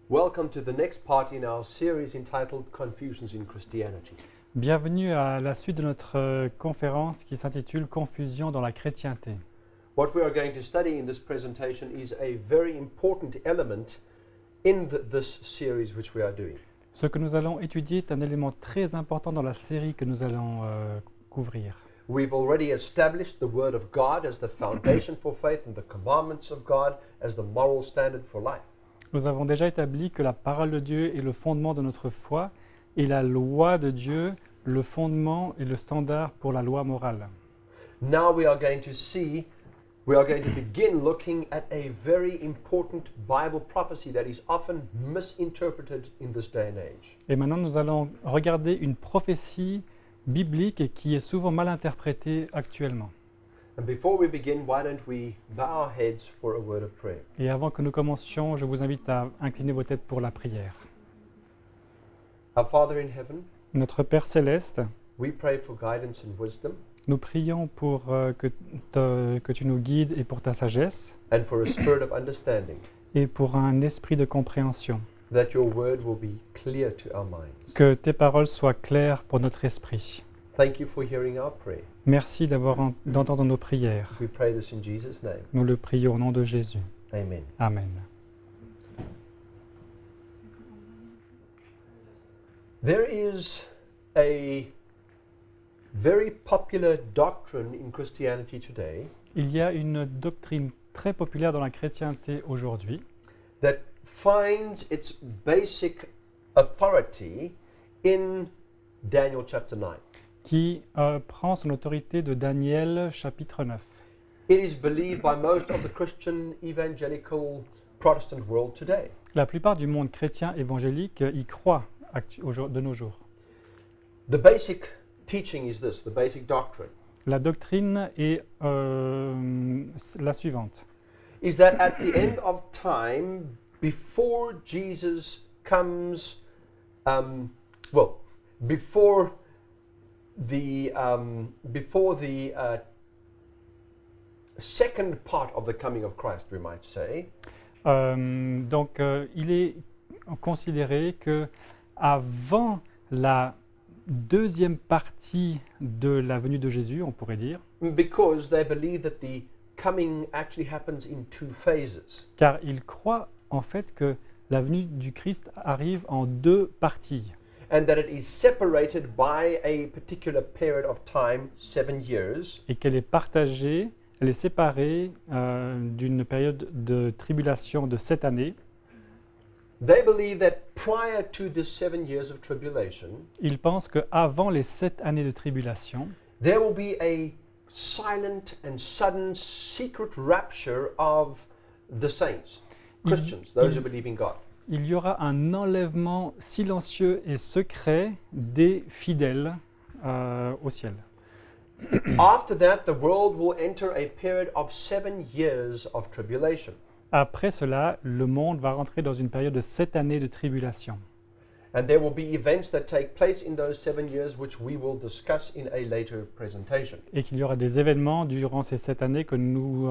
Welcome to the next part in our series entitled Confusions in Christianity. Bienvenue à la suite de notre conférence qui s'intitule Confusion dans la chrétienté. What we are going to study in this presentation is a very important element in this series which we are doing. Ce que nous allons étudier est un élément très important dans la série que nous allons couvrir. We've already established the Word of God as the foundation for faith and the commandments of God as the moral standard for life. Nous avons déjà établi que la parole de Dieu est le fondement de notre foi et la loi de Dieu le fondement et le standard pour la loi morale. Now we are going to begin looking at a very important Bible prophecy that is often misinterpreted in this day and age. Et maintenant, nous allons regarder une prophétie biblique et qui est souvent mal interprétée actuellement. And before we begin, why don't we bow our heads for a word of prayer? Et avant que nous commencions, je vous invite à incliner vos têtes pour la prière. Our Father in heaven, Notre Père céleste, we pray for guidance and wisdom nous prions pour que tu nous guides et pour ta sagesse and for a spirit of understanding, et pour un esprit de compréhension. that your word will be clear to our minds. Que tes paroles soient claires pour notre esprit. Thank you for hearing our prayer. Merci d'entendre nos prières. We pray this in Jesus' name. Nous le prions au nom de Jésus. Amen. Amen. There is a very popular doctrine in Christianity today Il y a une doctrine très populaire dans la chrétienté aujourd'hui that finds its basic authority in Daniel chapter 9. qui prend son autorité de Daniel chapitre 9. It is believed by most of the Christian evangelical Protestant world today. La plupart du monde chrétien évangélique y croit de nos jours. The basic teaching is this, the basic doctrine, La doctrine est la suivante. is that at the end of time, before Jesus comes, before the second part of the coming of Christ, we might say, Il est considéré que avant la deuxième partie de la venue de Jésus, on pourrait dire, because they believe that the coming actually happens in two phases. car il croit en fait que la venue du Christ arrive en deux parties. And that it is separated by a particular period of time, 7 years, Et qu'elle est partagée, elle est séparée d'une période de tribulation de 7 années. They believe that prior to the 7 years of tribulation, Ils pensent qu'avant les 7 années de tribulation, there will be a silent and sudden secret rapture of the saints, Christians, those who believe in God. il y aura un enlèvement silencieux et secret des fidèles au ciel. After that, the world will enter a period of 7 years of tribulation. Après cela, le monde va rentrer dans une période de 7 années de tribulation. And there will be events that take place in those 7 years, which we will discuss in a later presentation. Et qu'il y aura des événements durant ces 7 années que nous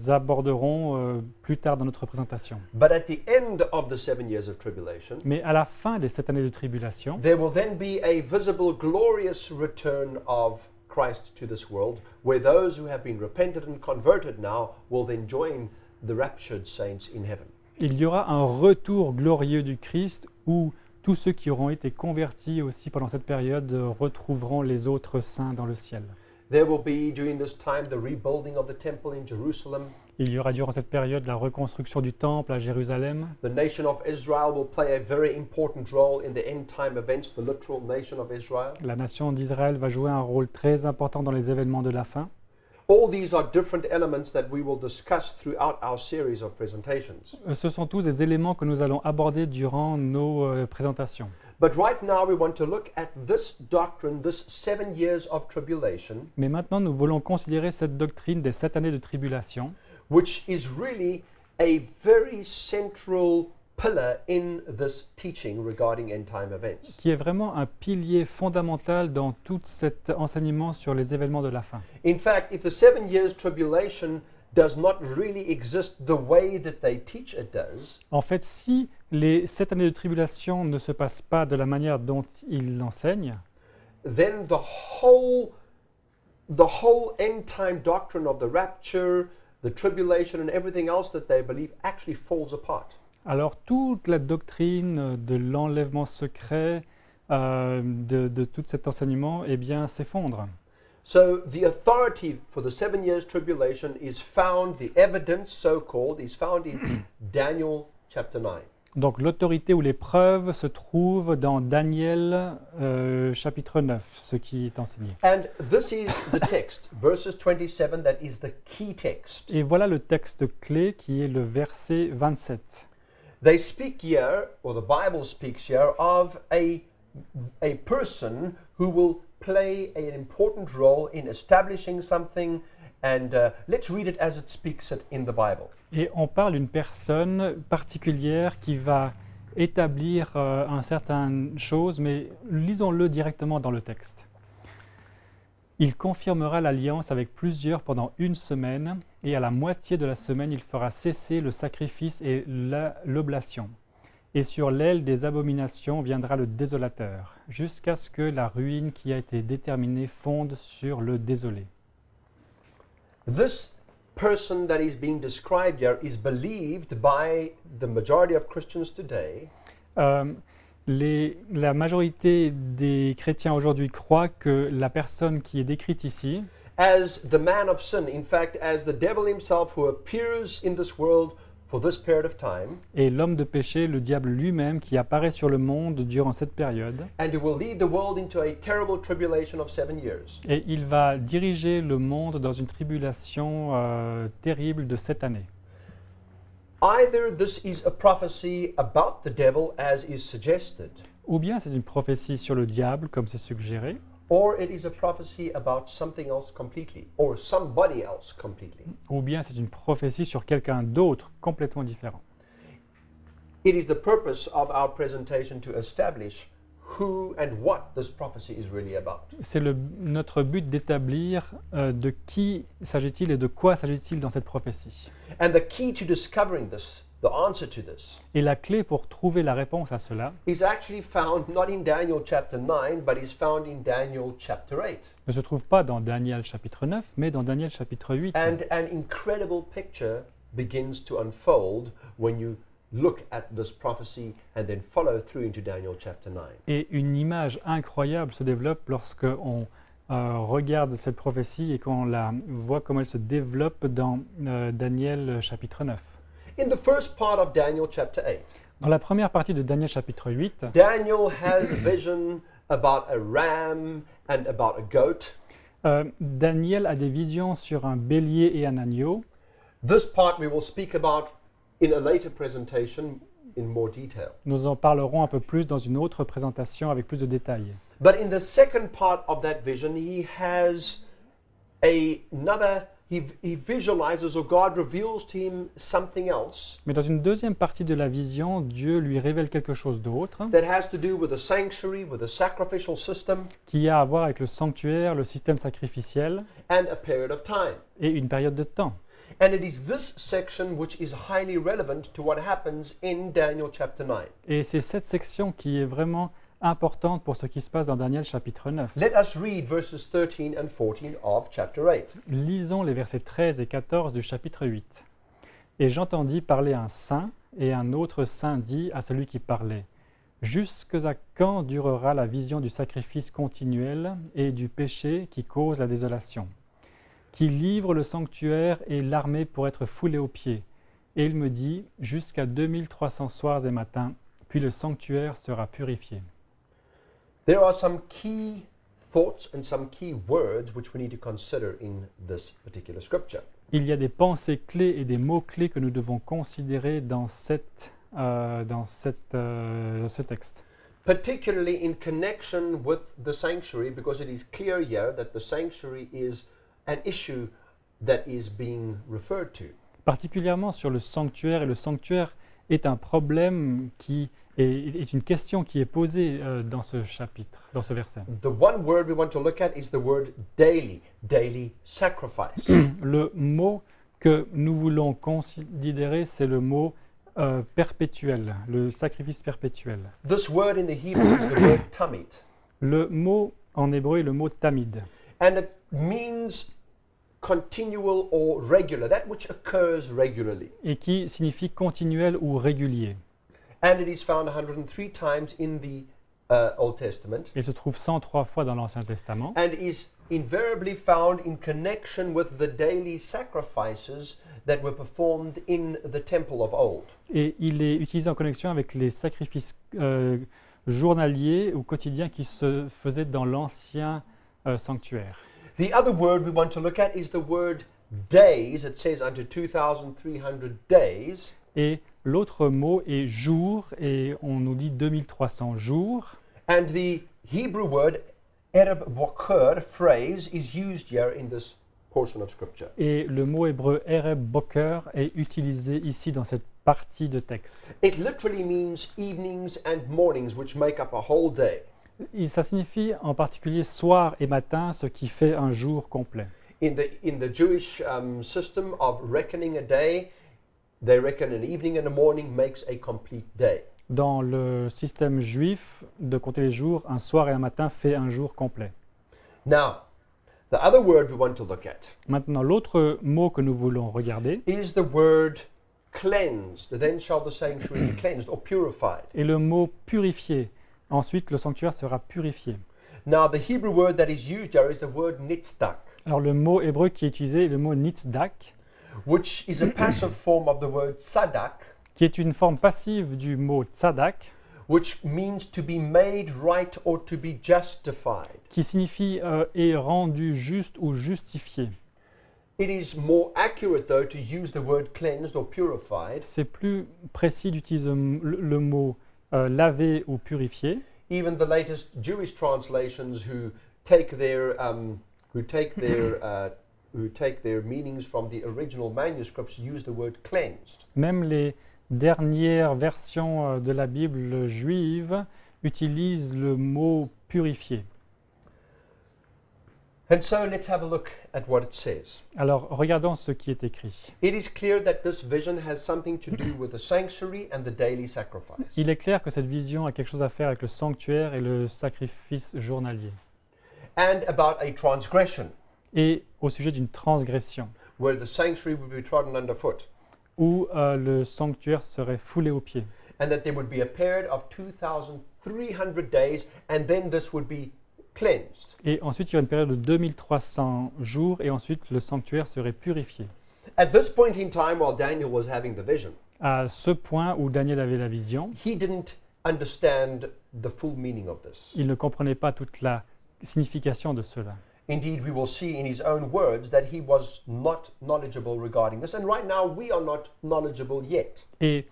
aborderons plus tard dans notre présentation. But at the end of the 7 years of tribulation, Mais à la fin des 7 années de tribulation, there will then be a visible, glorious return of Christ to this world, where those who have been repented and converted now will then join the raptured saints in heaven. il y aura un retour glorieux du Christ où tous ceux qui auront été convertis aussi pendant cette période retrouveront les autres saints dans le ciel. There will be, during this time, the rebuilding of the temple in Jerusalem. Il y aura durant cette période la reconstruction du temple à Jérusalem. The nation of Israel will play a very important role in the end time events, the literal nation of Israel. La nation d'Israël va jouer un rôle très important dans les événements de la fin. All these are different elements that we will discuss throughout our series of presentations. Ce sont tous des éléments que nous allons aborder durant nos présentations. But right now we want to look at this doctrine, this 7 years of tribulation, Mais maintenant, nous voulons considérer cette doctrine des 7 années de tribulation, which is really a very central pillar in this teaching regarding end time events. qui est vraiment un pilier fondamental dans tout cet enseignement sur les événements de la fin. In fact, if the 7 years tribulation does not really exist the way that they teach it does, En fait, si les 7 années de tribulation ne se passent pas de la manière dont ils l'enseignent, then the whole end time doctrine of the rapture, the tribulation, and everything else that they believe actually falls apart. alors toute la doctrine de l'enlèvement secret, de tout cet enseignement, eh bien, s'effondre. So the authority for the 7 years tribulation is found, the evidence so-called, is found in Daniel chapter 9. Donc l'autorité ou les preuves se trouvent dans Daniel chapitre 9, ce qui est enseigné. And this is the text, verses 27, that is the key text. Et voilà le texte clé qui est le verset 27. They speak here, or the Bible speaks here, of a person who will play an important role in establishing something, and let's read it as it speaks it in the Bible. Et on parle d'une personne particulière qui va établir une certaine chose, mais lisons-le directement dans le texte. Il confirmera l'alliance avec plusieurs pendant 1 semaine, et à la moitié de la semaine, il fera cesser le sacrifice et l'oblation. Et sur l'aile des abominations viendra le désolateur, jusqu'à ce que la ruine qui a été déterminée fonde sur le désolé. This person that is being described here is believed by the majority of Christians today La majorité des chrétiens aujourd'hui croient que la personne qui est décrite ici as the man of sin, in fact, as the devil himself who appears in this world for this period of time, est l'homme de péché, le diable lui-même, qui apparaît sur le monde durant cette période. and who will lead the world into a terrible tribulation of 7 years. Et il va diriger le monde dans une tribulation terrible de 7 années. Either this is a prophecy about the devil as is suggested, Ou bien c'est une prophétie sur le diable, comme c'est suggéré, or it is a prophecy about something else completely, or somebody else completely. ou bien c'est une prophétie sur quelqu'un d'autre complètement différent. It is the purpose of our presentation to establish who and what this prophecy is really about. C'est notre but d'établir de qui s'agit-il et de quoi s'agit-il dans cette prophétie. And the key to discovering this, the answer to this, Et la clé pour trouver la réponse à cela is actually found not in Daniel chapter 9, but is found in Daniel chapter 8. ne se trouve pas dans Daniel chapitre 9, mais dans Daniel chapitre 8. And an incredible picture begins to unfold when you look at this prophecy and then follow through into Daniel chapter 9. Et une image incroyable se développe lorsque on regarde cette prophétie et qu'on la voit comment elle se développe dans Daniel chapitre 9. In the first part of Daniel chapter 8, Dans la première partie de Daniel chapitre 8, Daniel has a vision about a ram and about a goat. Daniel a des visions sur un bélier et un agneau. This part we will speak about in a later presentation in more detail. Nous en parlerons un peu plus dans une autre présentation avec plus de détails. But in the second part of that vision, he has he visualizes, or God reveals to him something else Mais dans une deuxième partie de la vision, Dieu lui révèle quelque chose d'autre that has to do with the sanctuary, with the sacrificial system, qui a à voir avec le sanctuaire, le système sacrificiel and a period of time. et une période de temps. And it is this section which is highly relevant to what happens in Daniel chapter 9. Et c'est cette section qui est vraiment importante pour ce qui se passe dans Daniel chapitre 9. Let us read verses 13 and 14 of chapter 8. Lisons les versets 13 et 14 du chapitre 8. Et j'entendis parler un saint, et un autre saint dit à celui qui parlait, « Jusqu'à quand durera la vision du sacrifice continuel et du péché qui cause la désolation, qui livre le sanctuaire et l'armée pour être foulés aux pieds. Et il me dit, jusqu'à 2300 soirs et matins, puis le sanctuaire sera purifié. » There are some key thoughts and some key words which we need to consider in this particular scripture. Il y a des pensées clés et des mots clés que nous devons considérer dans ce texte. Particularly in connection with the sanctuary, because it is clear here that the sanctuary is an issue that is being referred to. Particulièrement sur le sanctuaire, et le sanctuaire est un problème qui est une question qui est posée dans ce chapitre, dans ce verset. The one word we want to look at is the word daily, daily sacrifice. Le mot que nous voulons considérer, c'est le mot perpétuel, le sacrifice perpétuel. This word in the Hebrew is the word tamid, Le mot en hébreu est le mot tamid, and it means continual or regular, that which occurs regularly. et qui signifie continuel ou régulier. And it is found 103 times in the Old Testament, Il se trouve 103 fois dans l'Ancien Testament, and is invariably found in connection with the daily sacrifices that were performed in the temple of old. et il est utilisé en connexion avec les sacrifices journaliers ou quotidiens qui se faisaient dans l'ancien sanctuaire. The other word we want to look at is the word days. It says unto 2,300 days. Et l'autre mot est jour, et on nous dit 2300 jours. And the Hebrew word ereb boker phrase is used here in this portion of scripture. Et le mot hébreu ereb boker est utilisé ici dans cette partie de texte. It literally means evenings and mornings, which make up a whole day. Et ça signifie en particulier soir et matin, ce qui fait un jour complet. In the Jewish system of reckoning a day, they reckon an evening and a morning makes a complete day. Dans le système juif de compter les jours, un soir et un matin fait un jour complet. Now, the other word we want to look at Maintenant, l'autre mot que nous voulons regarder is the word cleansed. Then shall the sanctuary be cleansed or purified. est le mot purifié. Ensuite, le sanctuaire sera purifié. Now, the Hebrew word that is used here is the word nitzdak, Alors, le mot hébreu qui est utilisé est le mot nitzdak, which is a passive form of the word sadak, qui est une forme passive du mot tzadak, which means to be made right or to be justified. qui signifie est rendu juste ou justifié. It is more accurate, though, to use the word cleansed or purified. C'est plus précis d'utiliser le mot lavé ou purifié. Even the latest Jewish translations who take their meanings from the original manuscripts use the word cleansed. Même les dernières versions de la Bible juive utilisent le mot purifié. And so let's have a look at what it says. Alors, regardons ce qui est écrit. It is clear that this vision has something to do with the sanctuary and the daily sacrifice. Il est clair que cette vision a quelque chose à faire avec le sanctuaire et le sacrifice journalier. And about a transgression, Et au sujet d'une transgression, where the sanctuary would be trodden underfoot, où le sanctuaire serait foulé aux pieds. and that there would be a period of 2,300 days, and then this would be cleansed. Et ensuite, il y aura une période de 2300 jours, et ensuite le sanctuaire serait purifié. At this point in time, while Daniel was having the vision, À ce point où Daniel avait la vision, he didn't understand the full meaning of this. il ne comprenait pas toute la signification de cela. Indeed, we will see in his own words that he was not knowledgeable regarding this, and right now we are not knowledgeable yet. Et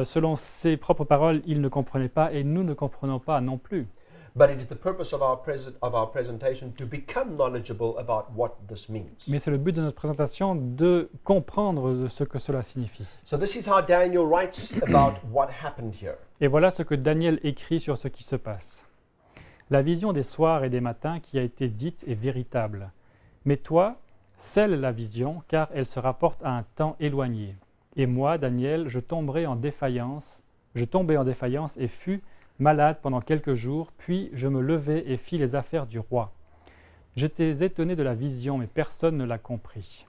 selon ses propres paroles, il ne comprenait pas, et nous ne comprenons pas non plus. But it is the purpose of our presentation to become knowledgeable about what this means. Mais c'est le but de notre présentation de comprendre ce que cela signifie. So this is how Daniel writes about what happened here. Et voilà ce que Daniel écrit sur ce qui se passe. La vision des soirs et des matins qui a été dite est véritable. Mais toi, scelle la vision, car elle se rapporte à un temps éloigné. Et moi, Daniel, je tombais en défaillance et fus malade pendant quelques jours, puis je me levai et fis les affaires du roi. J'étais étonné de la vision, mais personne ne l'a compris.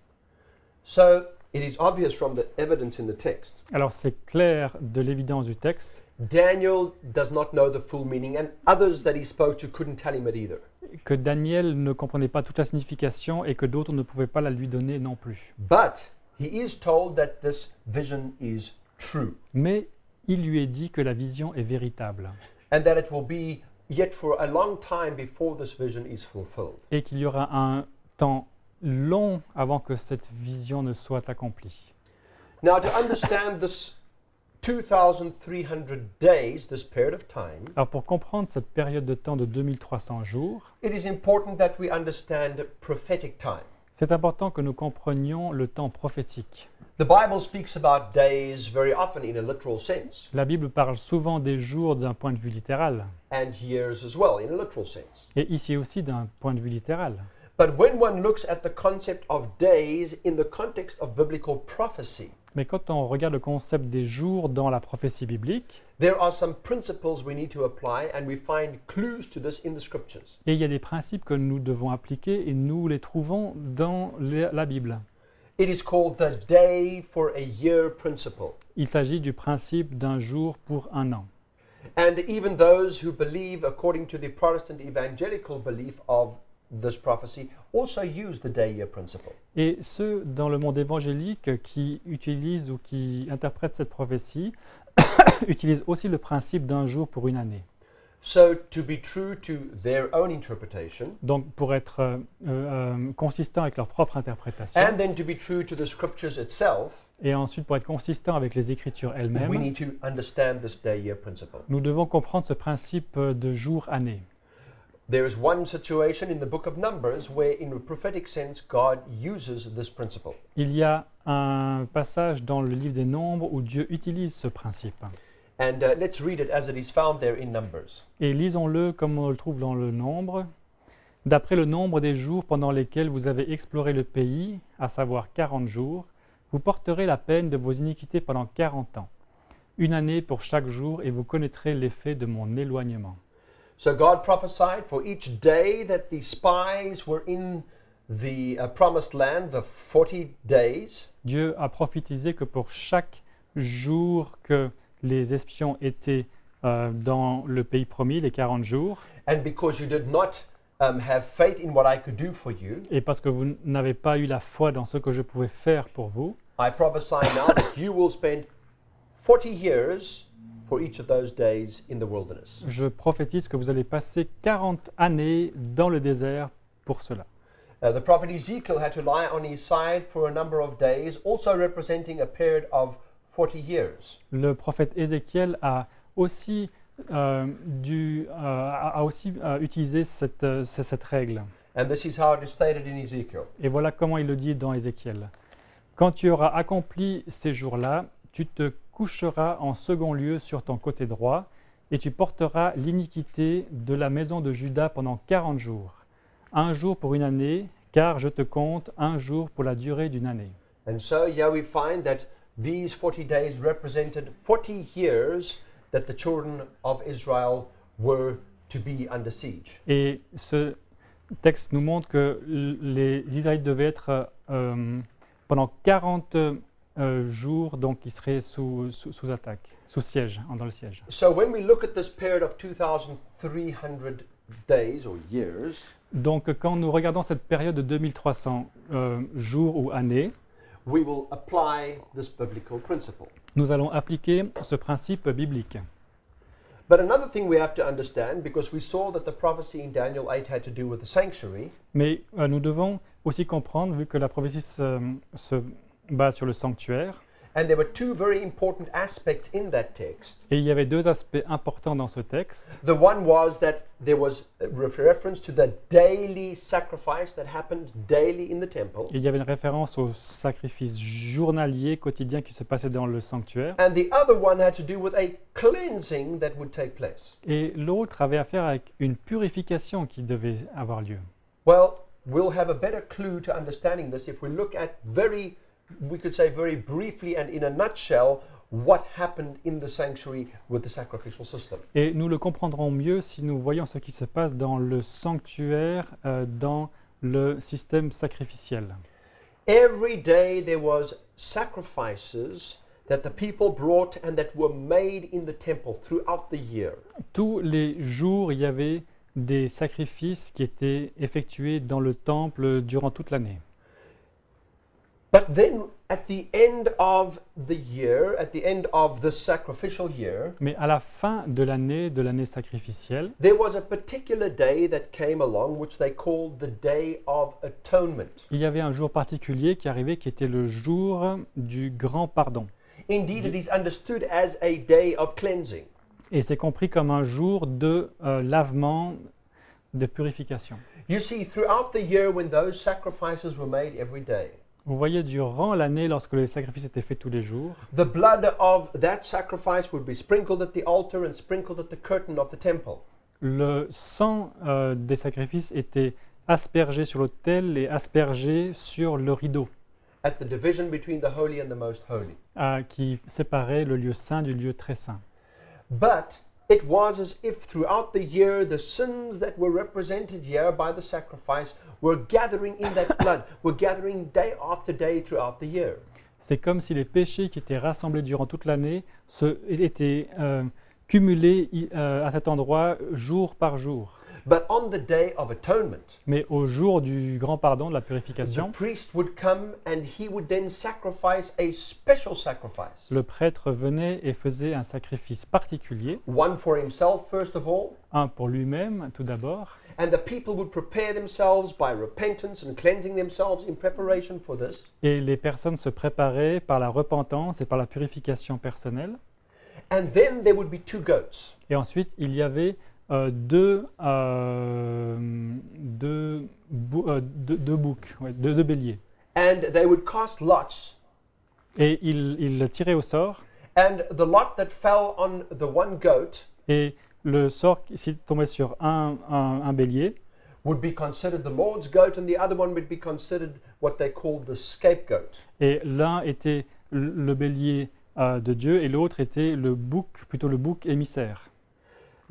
So it is obvious from the evidence in the text. Alors c'est clair de l'évidence du texte Daniel does not know the full meaning, and others that he spoke to couldn't tell him it either. que Daniel ne comprenait pas toute la signification et que d'autres ne pouvaient pas la lui donner non plus. But he is told that this vision is true, Mais il lui est dit que la vision est véritable and that it will be yet for a long time before this vision is fulfilled. et qu'il y aura un temps long avant que cette vision ne soit accomplie. Now, to understand this 2,300 days, this period of time, Alors pour comprendre cette période de temps de 2300 jours, it is important that we understand prophetic time. c'est important que nous comprenions le temps prophétique. The Bible speaks about days very often in a literal sense, La Bible parle souvent des jours d'un point de vue littéral, and years as well in a literal sense. et ici aussi d'un point de vue littéral. But when one looks at the concept of days in the context of biblical prophecy, Mais quand on regarde le concept des jours dans la prophétie biblique, there are some principles we need to apply, and we find clues to this in the scriptures. et il y a des principes que nous devons appliquer et nous les trouvons dans la Bible. It is called the day for a year principle. Il s'agit du principe d'un jour pour un an. And even those who believe according to the Protestant evangelical belief of this prophecy also use the day-year principle. Et ceux dans le monde évangélique qui utilisent ou qui interprètent cette prophétie utilisent aussi le principe d'un jour pour une année. So to be true to their own interpretation, Donc pour être consistant avec leur propre interprétation, and then to be true to the scriptures itself, et ensuite pour être consistant avec les Écritures we elles-mêmes, need to understand this day-year principle. nous devons comprendre ce principe de jour-année. There is one situation in the book of Numbers where, in a prophetic sense, God uses this principle. Il y a un passage dans le livre des Nombres où Dieu utilise ce principe. And let's read it as it is found there in Numbers. Et lisons-le comme on le trouve dans le Nombre. D'après le nombre des jours pendant lesquels vous avez exploré le pays, à savoir 40 jours, vous porterez la peine de vos iniquités pendant 40 ans. Une année pour chaque jour, et vous connaîtrez l'effet de mon éloignement. So God prophesied for each day that the spies were in the promised land, the 40 days. Dieu a prophétisé que pour chaque jour que les espions étaient dans le pays promis, les 40 jours, And because you did not have faith in what I could do for you, et parce que vous n'avez pas eu la foi dans ce que je pouvais faire pour vous, I prophesy now that you will spend 40 years for each of those days in the wilderness. je prophétise que vous allez passer 40 années dans le désert pour cela. The prophet Ezekiel had to lie on his side for a number of days, also representing a period of 40 years. Le prophète Ézéchiel a aussi, utilisé cette règle. And this is how it is stated in Ezekiel. Et voilà comment il le dit dans Ézéchiel. Quand tu auras accompli ces jours-là, tu te coucheras en second lieu sur ton côté droit, et tu porteras l'iniquité de la maison de Juda pendant 40 jours. Un jour pour une année, car je te compte un jour pour la durée d'une année. And so here we find that these 40 days represented 40 years that the children of Israel were to be under siege. Et ce texte nous montre que les Israélites devaient être pendant 40 jours, donc ils seraient sous attaque, sous siège, dans le siège. So when we look at this period of 2,300 days or years, Donc quand nous regardons cette période de 2300 jours ou années, we will apply this biblical principle. nous allons appliquer ce principe biblique. But another thing we have to understand, because we saw that the prophecy in Daniel 8 had to do with the sanctuary, Mais nous devons aussi comprendre, vu que la prophétie se base sur le sanctuaire, and there were two very important aspects in that text. et il y avait deux aspects importants dans ce texte. The one was that there was a reference to the daily sacrifice that happened daily in the temple. Il y avait une référence au sacrifice journalier, quotidien qui se passait dans le sanctuaire. And the other one had to do with a cleansing that would take place. Et l'autre avait affaire avec une purification qui devait avoir lieu. Well, we'll have a better clue to understanding this if we look at we could say very briefly and in a nutshell, what happened in the sanctuary with the sacrificial system. Et nous le comprendrons mieux si nous voyons ce qui se passe dans le sanctuaire, dans le système sacrificiel. Every day there was sacrifices that the people brought and that were made in the temple throughout the year. Tous les jours, il y avait des sacrifices qui étaient effectués dans le temple durant toute l'année. But then at the end of the year, at the end of the sacrificial year, Mais à la fin de l'année sacrificielle, there was a particular day that came along which they called the Day of Atonement. il y avait un jour particulier qui arrivait qui était le jour du grand pardon. Indeed, it is understood as a day of cleansing. Et c'est compris comme un jour de lavement, de purification. You see, throughout the year when those sacrifices were made every day, Vous voyez, durant l'année, lorsque les sacrifices étaient faits tous les jours, the blood of that sacrifice would be sprinkled at the altar and sprinkled at the curtain of the temple. le sang des sacrifices était aspergé sur l'autel et aspergé sur le rideau at the division between the holy and the most holy. qui séparait le lieu saint du lieu très saint. But it was as if throughout the year the sins that were represented here by the sacrifice were gathering in that blood, were gathering day after day throughout the year. C'est comme si les péchés qui étaient rassemblés durant toute l'année étaient cumulés à cet endroit jour par jour. But on the day of atonement, Mais au jour du grand pardon, de la the purification, priest would come and he would then sacrifice a special sacrifice. le prêtre venait et faisait un sacrifice particulier, One for himself, first of all, un pour lui-même tout d'abord, and the people would prepare themselves by repentance and cleansing themselves in preparation for this. et les personnes se préparaient par la repentance et par la purification personnelle. And then there would be 2 goats. Et ensuite, il y avait deux boucs, deux béliers. And they would cast lots. Et il tirait au sort, And the lot that fell on the one goat et le sort qui tombait sur un bélier would be considered the Lord's goat, and the other one would be considered what they called the scapegoat. et l'un était le bélier de Dieu et l'autre était plutôt le bouc émissaire.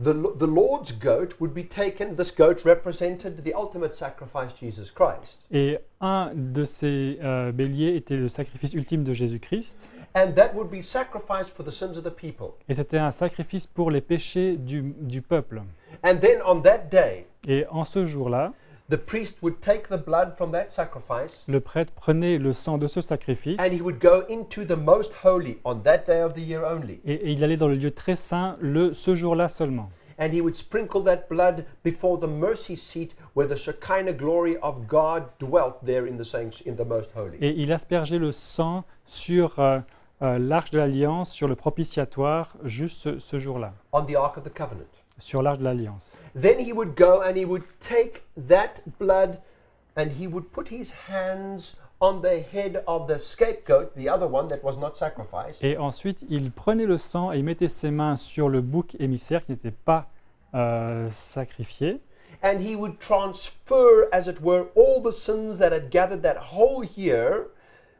The Lord's goat would be taken, this goat represented the ultimate sacrifice, Jesus Christ. Et un de ces béliers était le sacrifice ultime de Jésus-Christ, And that would be sacrificed for the sins of the people. et c'était un sacrifice pour les péchés du peuple. And then on that day, Et en ce jour-là, the priest would take the blood from that sacrifice le prêtre prenait le sang de ce sacrifice and he would go into the most holy on that day of the year only. et il allait dans le lieu très saint ce jour-là seulement. And he would sprinkle that blood before the mercy seat where the Shekinah glory of God dwelt there in the most holy. Et il aspergeait le sang sur l'arche de l'Alliance, sur le propitiatoire, juste ce jour-là, On the Ark of the Covenant. sur l'arche de l'Alliance. Then he would go and he would take that blood and he would put his hands on the head of the scapegoat, the other one that was not sacrificed. Et ensuite, il prenait le sang et il mettait ses mains sur le bouc émissaire qui n'était pas sacrifié. And he would transfer, as it were, all the sins that had gathered that whole year,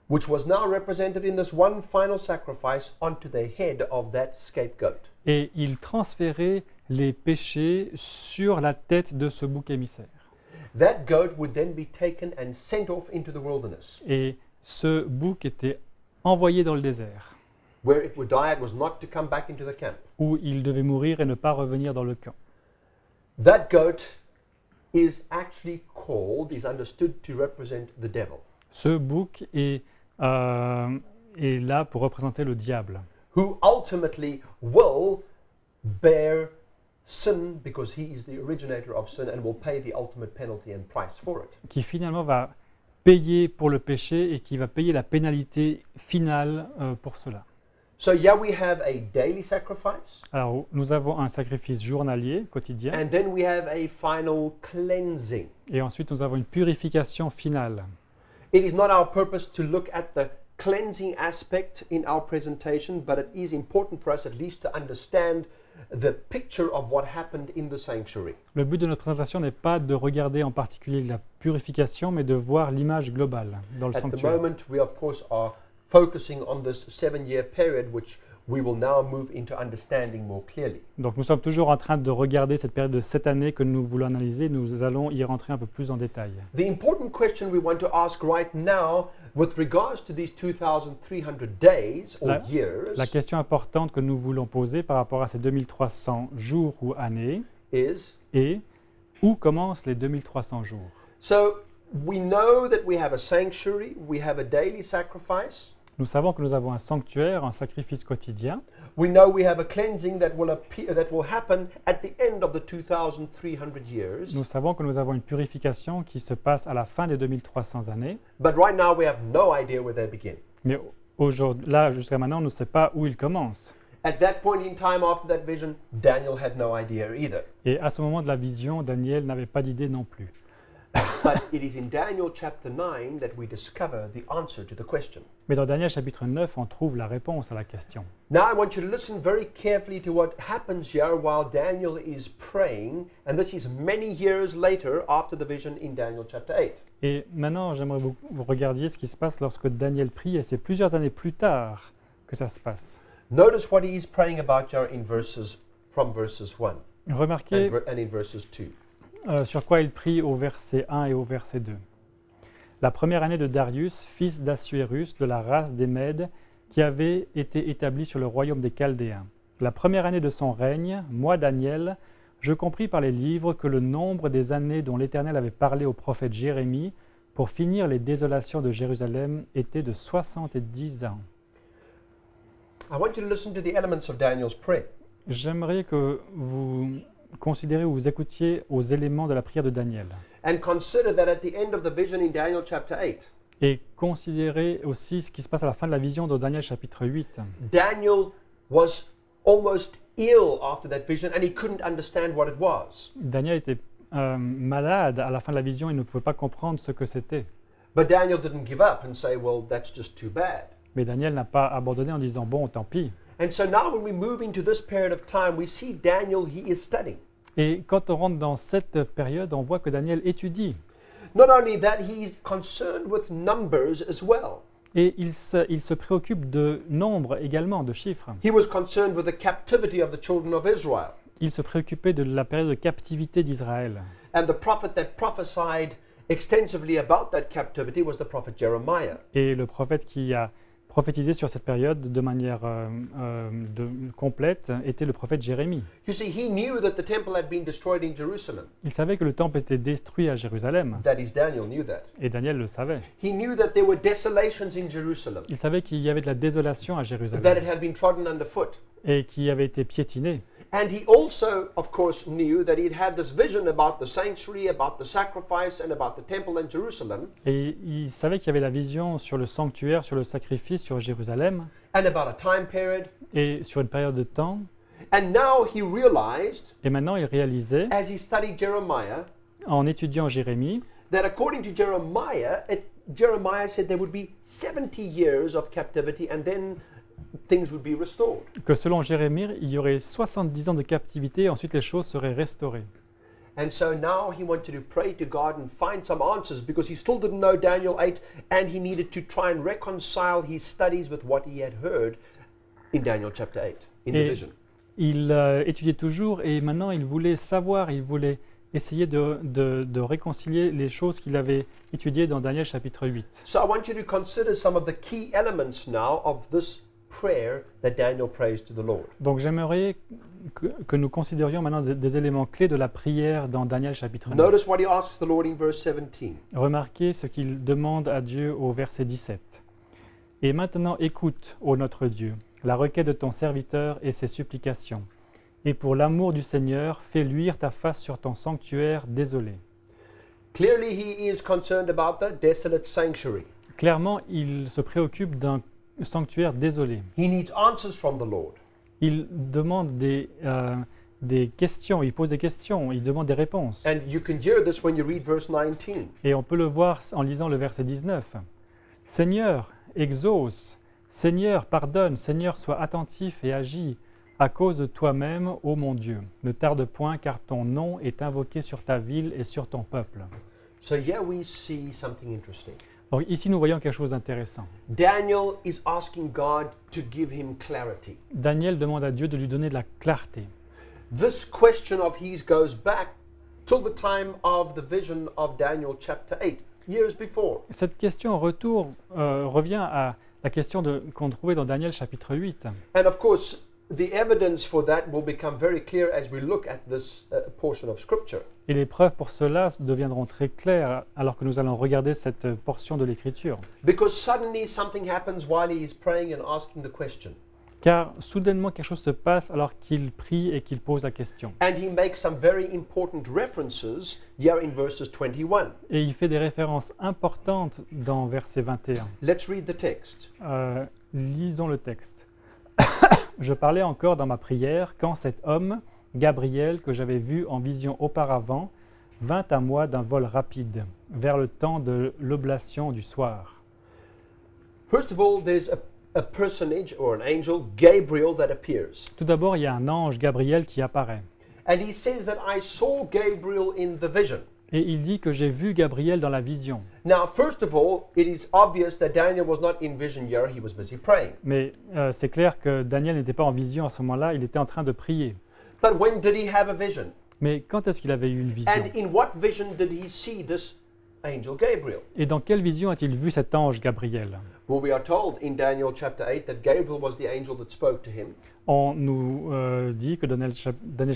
which was now represented in this one final sacrifice, onto the head of that scapegoat. Et il transférait les péchés sur la tête de ce bouc émissaire. That goat would then be taken and sent off into the wilderness, Et ce bouc était envoyé dans le désert, where it would die. It was not to come back into the camp. où il devait mourir et ne pas revenir dans le camp. That goat is understood to represent the devil, Ce bouc est là pour représenter le diable, who ultimately will bear sin because he is the originator of sin and will pay the ultimate penalty and price for it. qui finalement va payer pour le péché et qui va payer la pénalité finale pour cela. So here we have a daily sacrifice, Alors, nous avons un sacrifice journalier, quotidien, and then we have a final cleansing. et ensuite nous avons une purification finale. It is not our purpose to look at the cleansing aspect in our presentation, but it is important for us at least to understand the picture of what happened in the sanctuary. Le but de notre présentation n'est pas de regarder en particulier la purification, mais de voir l'image globale dans le At the sanctuaire. moment, we of course are focusing on this 7-year period, which we will now move into understanding more clearly. Donc nous sommes toujours en train de regarder cette période de 7 années que nous voulons analyser. Nous allons y rentrer un peu plus en détail. The important question we want to ask right now, with regards to these 2,300 days or years, La question importante que nous voulons poser par rapport à ces 2300 jours ou années is, est où commencent les 2300 jours? so we know that we have a sanctuary, we have a daily sacrifice. Nous savons que nous avons un sanctuaire, un sacrifice quotidien. We know we have a cleansing that will happen at the end of the 2,300 years. Nous savons que nous avons une purification qui se passe à la fin des 2300 années. But right now we have no idea where they begin. Mais là, jusqu'à maintenant, on ne sait pas où il commence. At that point in time after that vision, Daniel had no idea either. Et à ce moment de la vision, Daniel n'avait pas d'idée non plus. But it is in Daniel chapter 9 that we discover the answer to the question. Mais dans Daniel chapitre 9, on trouve la réponse à la question. Now I want you to listen very carefully to what happens here while Daniel is praying, and this is many years later after the vision in Daniel chapter 8. Et maintenant, j'aimerais que vous regardiez ce qui se passe lorsque Daniel prie, et c'est plusieurs années plus tard que ça se passe. Notice what he is praying about here in from verses 1 Remarquez and in verses 2. Sur quoi il prie au verset 1 et au verset 2. La première année de Darius, fils d'Assuérus, de la race des Mèdes, qui avait été établi sur le royaume des Chaldéens. La première année de son règne, moi Daniel, je compris par les livres que le nombre des années dont l'Éternel avait parlé au prophète Jérémie pour finir les désolations de Jérusalem était de 70 ans. I want you to listen to the elements of Daniel's prayer. J'aimerais que vous considérez ou vous écoutiez aux éléments de la prière de Daniel. And consider that at the end of the vision in Daniel chapter 8, Et considérez aussi ce qui se passe à la fin de la vision de Daniel chapitre 8. Daniel was almost ill after that vision and he couldn't understand what it was. Daniel était malade à la fin de la vision et ne pouvait pas comprendre ce que c'était. But Daniel didn't give up and say, well, that's just too bad. Mais Daniel n'a pas abandonné en disant « bon, tant pis ». And so now when we move into this period of time, we see Daniel, he is studying. Et quand on rentre dans cette période, on voit que Daniel étudie. Not only that, he's concerned with numbers as well. Et il se préoccupe de nombre également, de chiffres. He was concerned with the captivity of the children of Israel. Il se préoccupait de la période de captivité d'Israël. And the prophet that prophesied extensively about that captivity was the prophet Jeremiah. Et le prophète qui a prophétisé sur cette période de manière complète était le prophète Jérémie. You see, he knew that the temple had been destroyed in Jerusalem. Il savait que le temple était détruit à Jérusalem. That is, Daniel knew that. Et Daniel le savait. He knew that there were desolations in Jerusalem, Il savait qu'il y avait de la désolation à that it Jérusalem had been trodden underfoot. et qui avait été piétiné. And he also, of course, knew that he'd had this vision about the sanctuary, about the sacrifice, and about the temple in Jerusalem, Et il savait qu'il y avait la vision sur le sanctuaire, sur le sacrifice, sur Jérusalem and about a time period. et sur une période de temps. And now he realized, Et maintenant, il réalisait, as he studied Jeremiah, en étudiant Jérémie, that according to Jeremiah, Jeremiah said there would be 70 years of captivity and then things would be restored. que selon Jérémie, il y aurait 70 ans de captivité et ensuite les choses seraient restaurées. And so now he wanted to pray to God and find some answers because he still didn't know Daniel 8 and he needed to try and reconcile his studies with what he had heard in Daniel chapter 8, in the Et vision. il étudiait toujours et maintenant il voulait savoir, il voulait essayer de réconcilier les choses qu'il avait étudiées dans Daniel chapitre 8. So I want you to consider some of the key elements now of this prayer that Daniel prays to the Lord. Donc j'aimerais que nous considérions maintenant des éléments clés de la prière dans Daniel chapitre 9. Notice what he asks the Lord in verse 17. Remarquez ce qu'il demande à Dieu au verset 17. « Et maintenant écoute, ô notre Dieu, la requête de ton serviteur et ses supplications. Et pour l'amour du Seigneur, fais luire ta face sur ton sanctuaire désolé. » Clearly he is concerned about the desolate sanctuary. Clairement, il se préoccupe d'un sanctuaire désolé. He needs answers from the Lord. Il demande des questions, il pose des questions, il demande des réponses. And you can hear this when you read verse 19. Et on peut le voir en lisant le verset 19. « Seigneur, exauce. Seigneur, pardonne. Seigneur, sois attentif et agis à cause de toi-même, ô mon Dieu. Ne tarde point, car ton nom est invoqué sur ta ville et sur ton peuple. » So here we see something interesting. Donc ici, nous voyons quelque chose d'intéressant. Daniel is asking God to give him clarity. Daniel demande à Dieu de lui donner de la clarté. This question of his goes back till the time of the vision of Daniel chapter 8, years before. Cette question revient à la question qu'on trouvait dans Daniel chapitre 8. And of course, the evidence for that will become very clear as we look at this portion of Scripture. Et les preuves pour cela deviendront très claires alors que nous allons regarder cette portion de l'Écriture. Because suddenly something happens while he is praying and asking the question. Car soudainement quelque chose se passe alors qu'il prie et qu'il pose la question. And he makes some very important references here in verses 21. Et il fait des références importantes dans verset 21. Let's read the text. Lisons le texte. Je parlais encore dans ma prière quand cet homme, Gabriel, que j'avais vu en vision auparavant, vint à moi d'un vol rapide. vers le temps de l'oblation du soir. First of all, there's a personage or an angel, Gabriel, that appears. Tout d'abord, il y a un ange, Gabriel, qui apparaît. And he says that I saw Gabriel in the vision. Et il dit que j'ai vu Gabriel dans la vision. Now, first of all, it is obvious that Daniel was not in vision here, he was busy praying. Mais c'est clair que Daniel n'était pas en vision à ce moment-là, il était en train de prier. But when did he have a vision? Mais quand est-ce qu'il avait eu une vision? And in what vision did he see this angel Gabriel? Et dans quelle vision a-t-il vu cet ange Gabriel? Well, we are told in Daniel chapter 8 that Gabriel was the angel that spoke to him. On nous dit que Daniel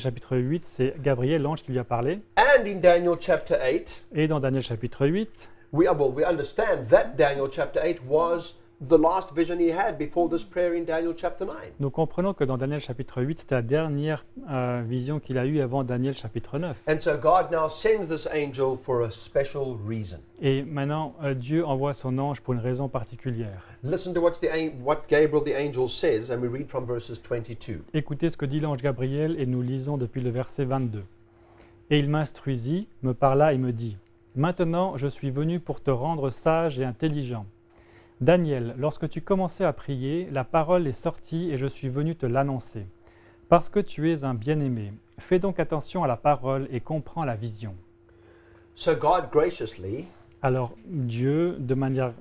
chapitre 8, c'est Gabriel, l'ange qui lui a parlé. And in Daniel chapter 8, Et dans Daniel chapitre 8, we understand that Daniel chapter 8 was the last vision he had before this prayer in Daniel chapter 9. nous comprenons que dans Daniel chapitre 8, c'était la dernière vision qu'il a eue avant Daniel chapitre 9. And so God now sends this angel for a special reason. Et maintenant, Dieu envoie son ange pour une raison particulière. Listen to what Gabriel the angel says, and we read from verses 22. Écoutez ce que dit l'ange Gabriel et nous lisons depuis le verset 22. Et il m'instruisit, me parla et me dit, « Maintenant je suis venu pour te rendre sage et intelligent. Daniel, lorsque tu commençais à prier, la parole est sortie et je suis venu te l'annoncer. Parce que tu es un bien-aimé, fais donc attention à la parole et comprends la vision. » So God graciously Alors Dieu, de manière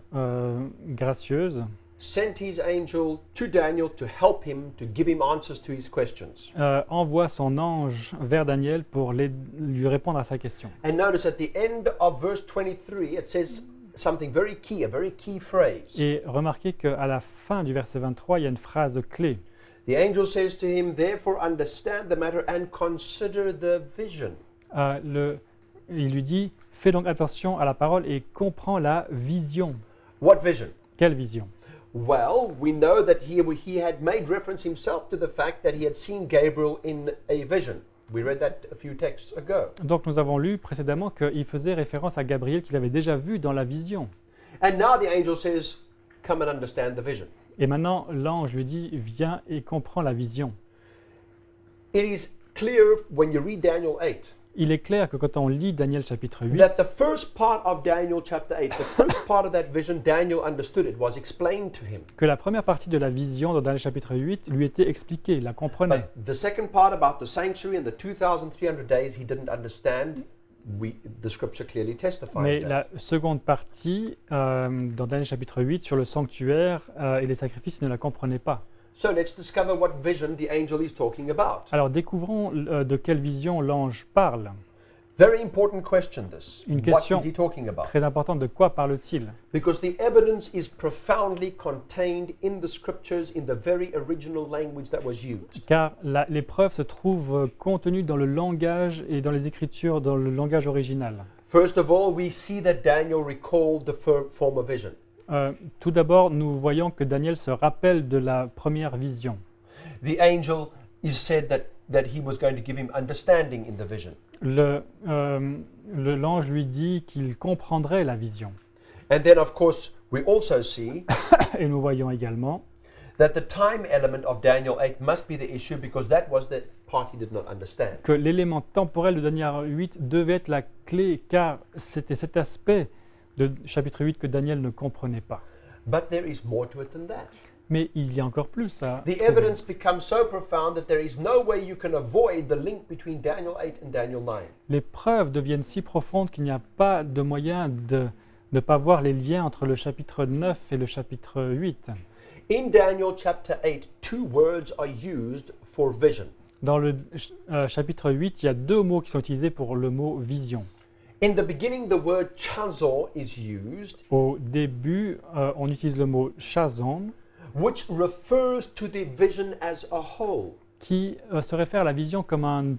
gracieuse, sent his angel to Daniel to help him, to give him answers to his questions. envoie son ange vers Daniel pour lui répondre à sa question. And notice at the end of verse 23, it says something very key, a very key phrase. Et remarquez qu'à la fin du verset 23, il y a une phrase clé. The angel says to him, therefore understand the matter and consider the vision. Il lui dit, fais donc attention à la parole et comprends la vision. What vision? Quelle vision? Well, we know that he had made reference himself to the fact that he had seen Gabriel in a vision. We read that a few texts ago. Donc nous avons lu précédemment qu'il faisait référence à Gabriel qu'il avait déjà vu dans la vision. And now the angel says, come and understand the vision. Et maintenant l'ange lui dit, viens et comprends la vision. It is clear when you read Daniel 8 Il est clair que quand on lit Daniel chapitre 8, that the first part of Daniel chapter 8, the first part of that vision, Daniel understood it, was explained to him. que la première partie de la vision dans Daniel chapitre 8 lui était expliquée, il la comprenait. But the second part about the sanctuary and the 2,300 days, he didn't understand. The scripture clearly testifies Mais that. la seconde partie, dans Daniel chapitre 8, sur le sanctuaire et les sacrifices, il ne la comprenait pas. So let's discover what vision the angel is talking about. Alors découvrons de quelle vision l'ange parle. Very important question this. Une What question is he talking about? très importante, de quoi parle-t-il? Because the evidence is profoundly contained in the scriptures in the very original language that was used. Car les preuves se trouvent contenues dans le langage et dans les écritures, dans le langage original. First of all, we see that Daniel recalled the former vision. Tout d'abord, nous voyons que Daniel se rappelle de la première vision. The angel is said that he was going to give him understanding in the vision. L'ange lui dit qu'il comprendrait la vision. And then, of course, we also see Et nous voyons également that the time element of Daniel 8 must be the issue because that was the part he did not understand. que l'élément temporel de Daniel 8 devait être la clé, car c'était cet aspect de chapitre 8 que Daniel ne comprenait pas. But there is more to it than that. Mais il y a encore plus à The trouver. evidence becomes so profound that there is no way you can avoid the link between Daniel 8 and Daniel 9. Les preuves deviennent si profondes qu'il n'y a pas de moyen de ne pas voir les liens entre le chapitre 9 et le chapitre 8. In Daniel chapter 8, two words are used for vision. Dans le chapitre 8, il y a deux mots qui sont utilisés pour le mot vision. In the beginning, the word chazo is used, Au début, on utilise le mot chazon, which refers to the vision as a whole. qui se réfère à la vision comme un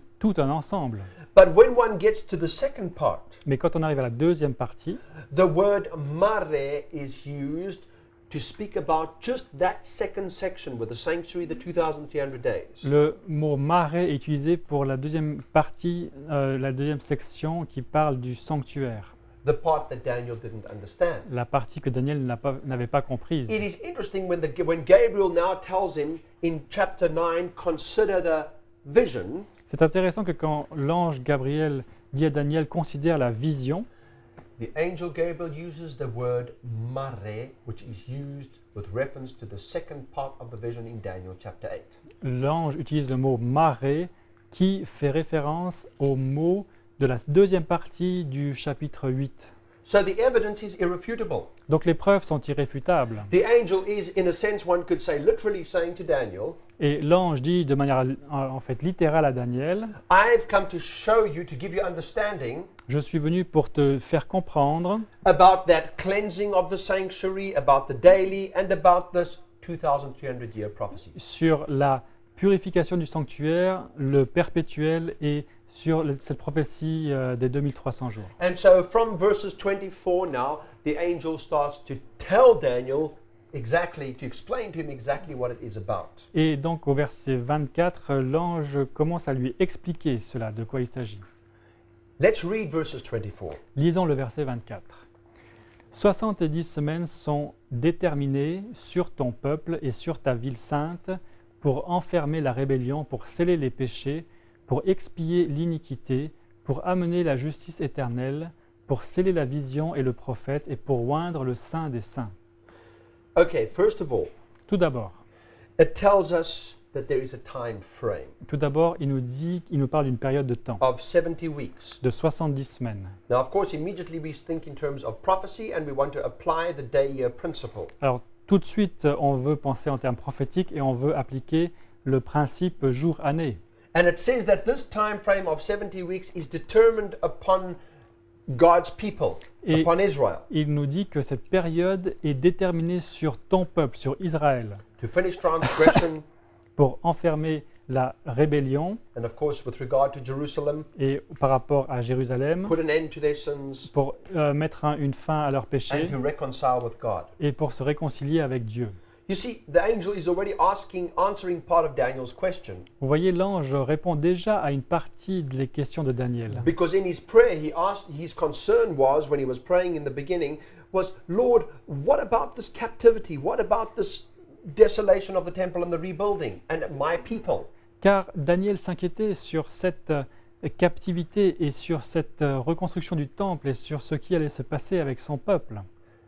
ensemble. But when one gets to the second part, Mais quand on arrive à la deuxième partie, the word mare is used to speak about just that second section with the sanctuary, the 2,300 days. le mot marée est utilisé pour la deuxième partie, la deuxième section qui parle du sanctuaire, The part that Daniel didn't understand. la partie que Daniel n'avait pas comprise. It is interesting when Gabriel now tells him in chapter 9, consider the vision, C'est intéressant que quand l'ange Gabriel dit à Daniel, considère la vision, the angel Gabriel uses the word mare, which is used with reference to the second part of the vision in Daniel chapter 8. L'ange utilise le mot marée qui fait référence au mot de la deuxième partie du chapitre 8. So the evidence is irrefutable. Donc les preuves sont irréfutables. The angel is, in a sense, one could say, literally saying to Daniel, Et l'ange dit de manière en fait littérale à Daniel, I've come to show you, to give you understanding je suis venu pour te faire comprendre about that cleansing of the sanctuary, about the daily, and about this 2,300-year prophecy. sur la purification du sanctuaire, le perpétuel et sur cette prophétie des 2300 jours. And so from verses 24 now, the angel starts to tell Daniel exactly, to explain to him exactly what it is about. Et donc au verset 24, l'ange commence à lui expliquer cela, de quoi il s'agit. Let's read verses 24. Lisons le verset 24. 70 semaines sont déterminées sur ton peuple et sur ta ville sainte pour enfermer la rébellion, pour sceller les péchés, pour expier l'iniquité, pour amener la justice éternelle, pour sceller la vision et le prophète et pour oindre le saint des saints. Okay, first of all, Tout d'abord, it tells us that there is a time frame il nous parle d'une période de temps, of 70 weeks. de 70 semaines. Now, of course, immediately we think in terms of prophecy and we want to apply the day-year principle. Alors, tout de suite, on veut penser en termes prophétiques et on veut appliquer le principe jour-année. And it says that this time frame of 70 weeks is determined upon God's people, Et upon Israel, il nous dit que cette période est déterminée sur ton peuple, sur Israël, to finish transgression, pour enfermer la rébellion and of course, with regard to Jerusalem, et par rapport à Jérusalem, put an end to their sins, pour mettre une fin à leurs and péchés to reconcile with God. et pour se réconcilier avec Dieu. You see, the angel is already answering part of Daniel's question, Vous voyez, l'ange répond déjà à une partie des questions de Daniel. because in his prayer, his concern was, when he was praying in the beginning, was, Lord, what about this captivity? What about this desolation of the temple and the rebuilding and my people? Car Daniel s'inquiétait sur cette captivité et sur cette reconstruction du temple et sur ce qui allait se passer avec son peuple.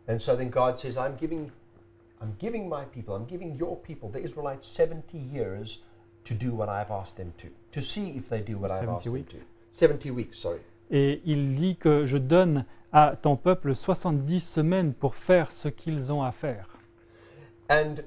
And so then God says, I'm giving my people, I'm giving your people, the Israelites, 70 years to do what I've asked them to see if they do what I've 70 asked them weeks. to. 70 weeks, sorry. Et il dit que je donne à ton peuple 70 semaines pour faire ce qu'ils ont à faire. And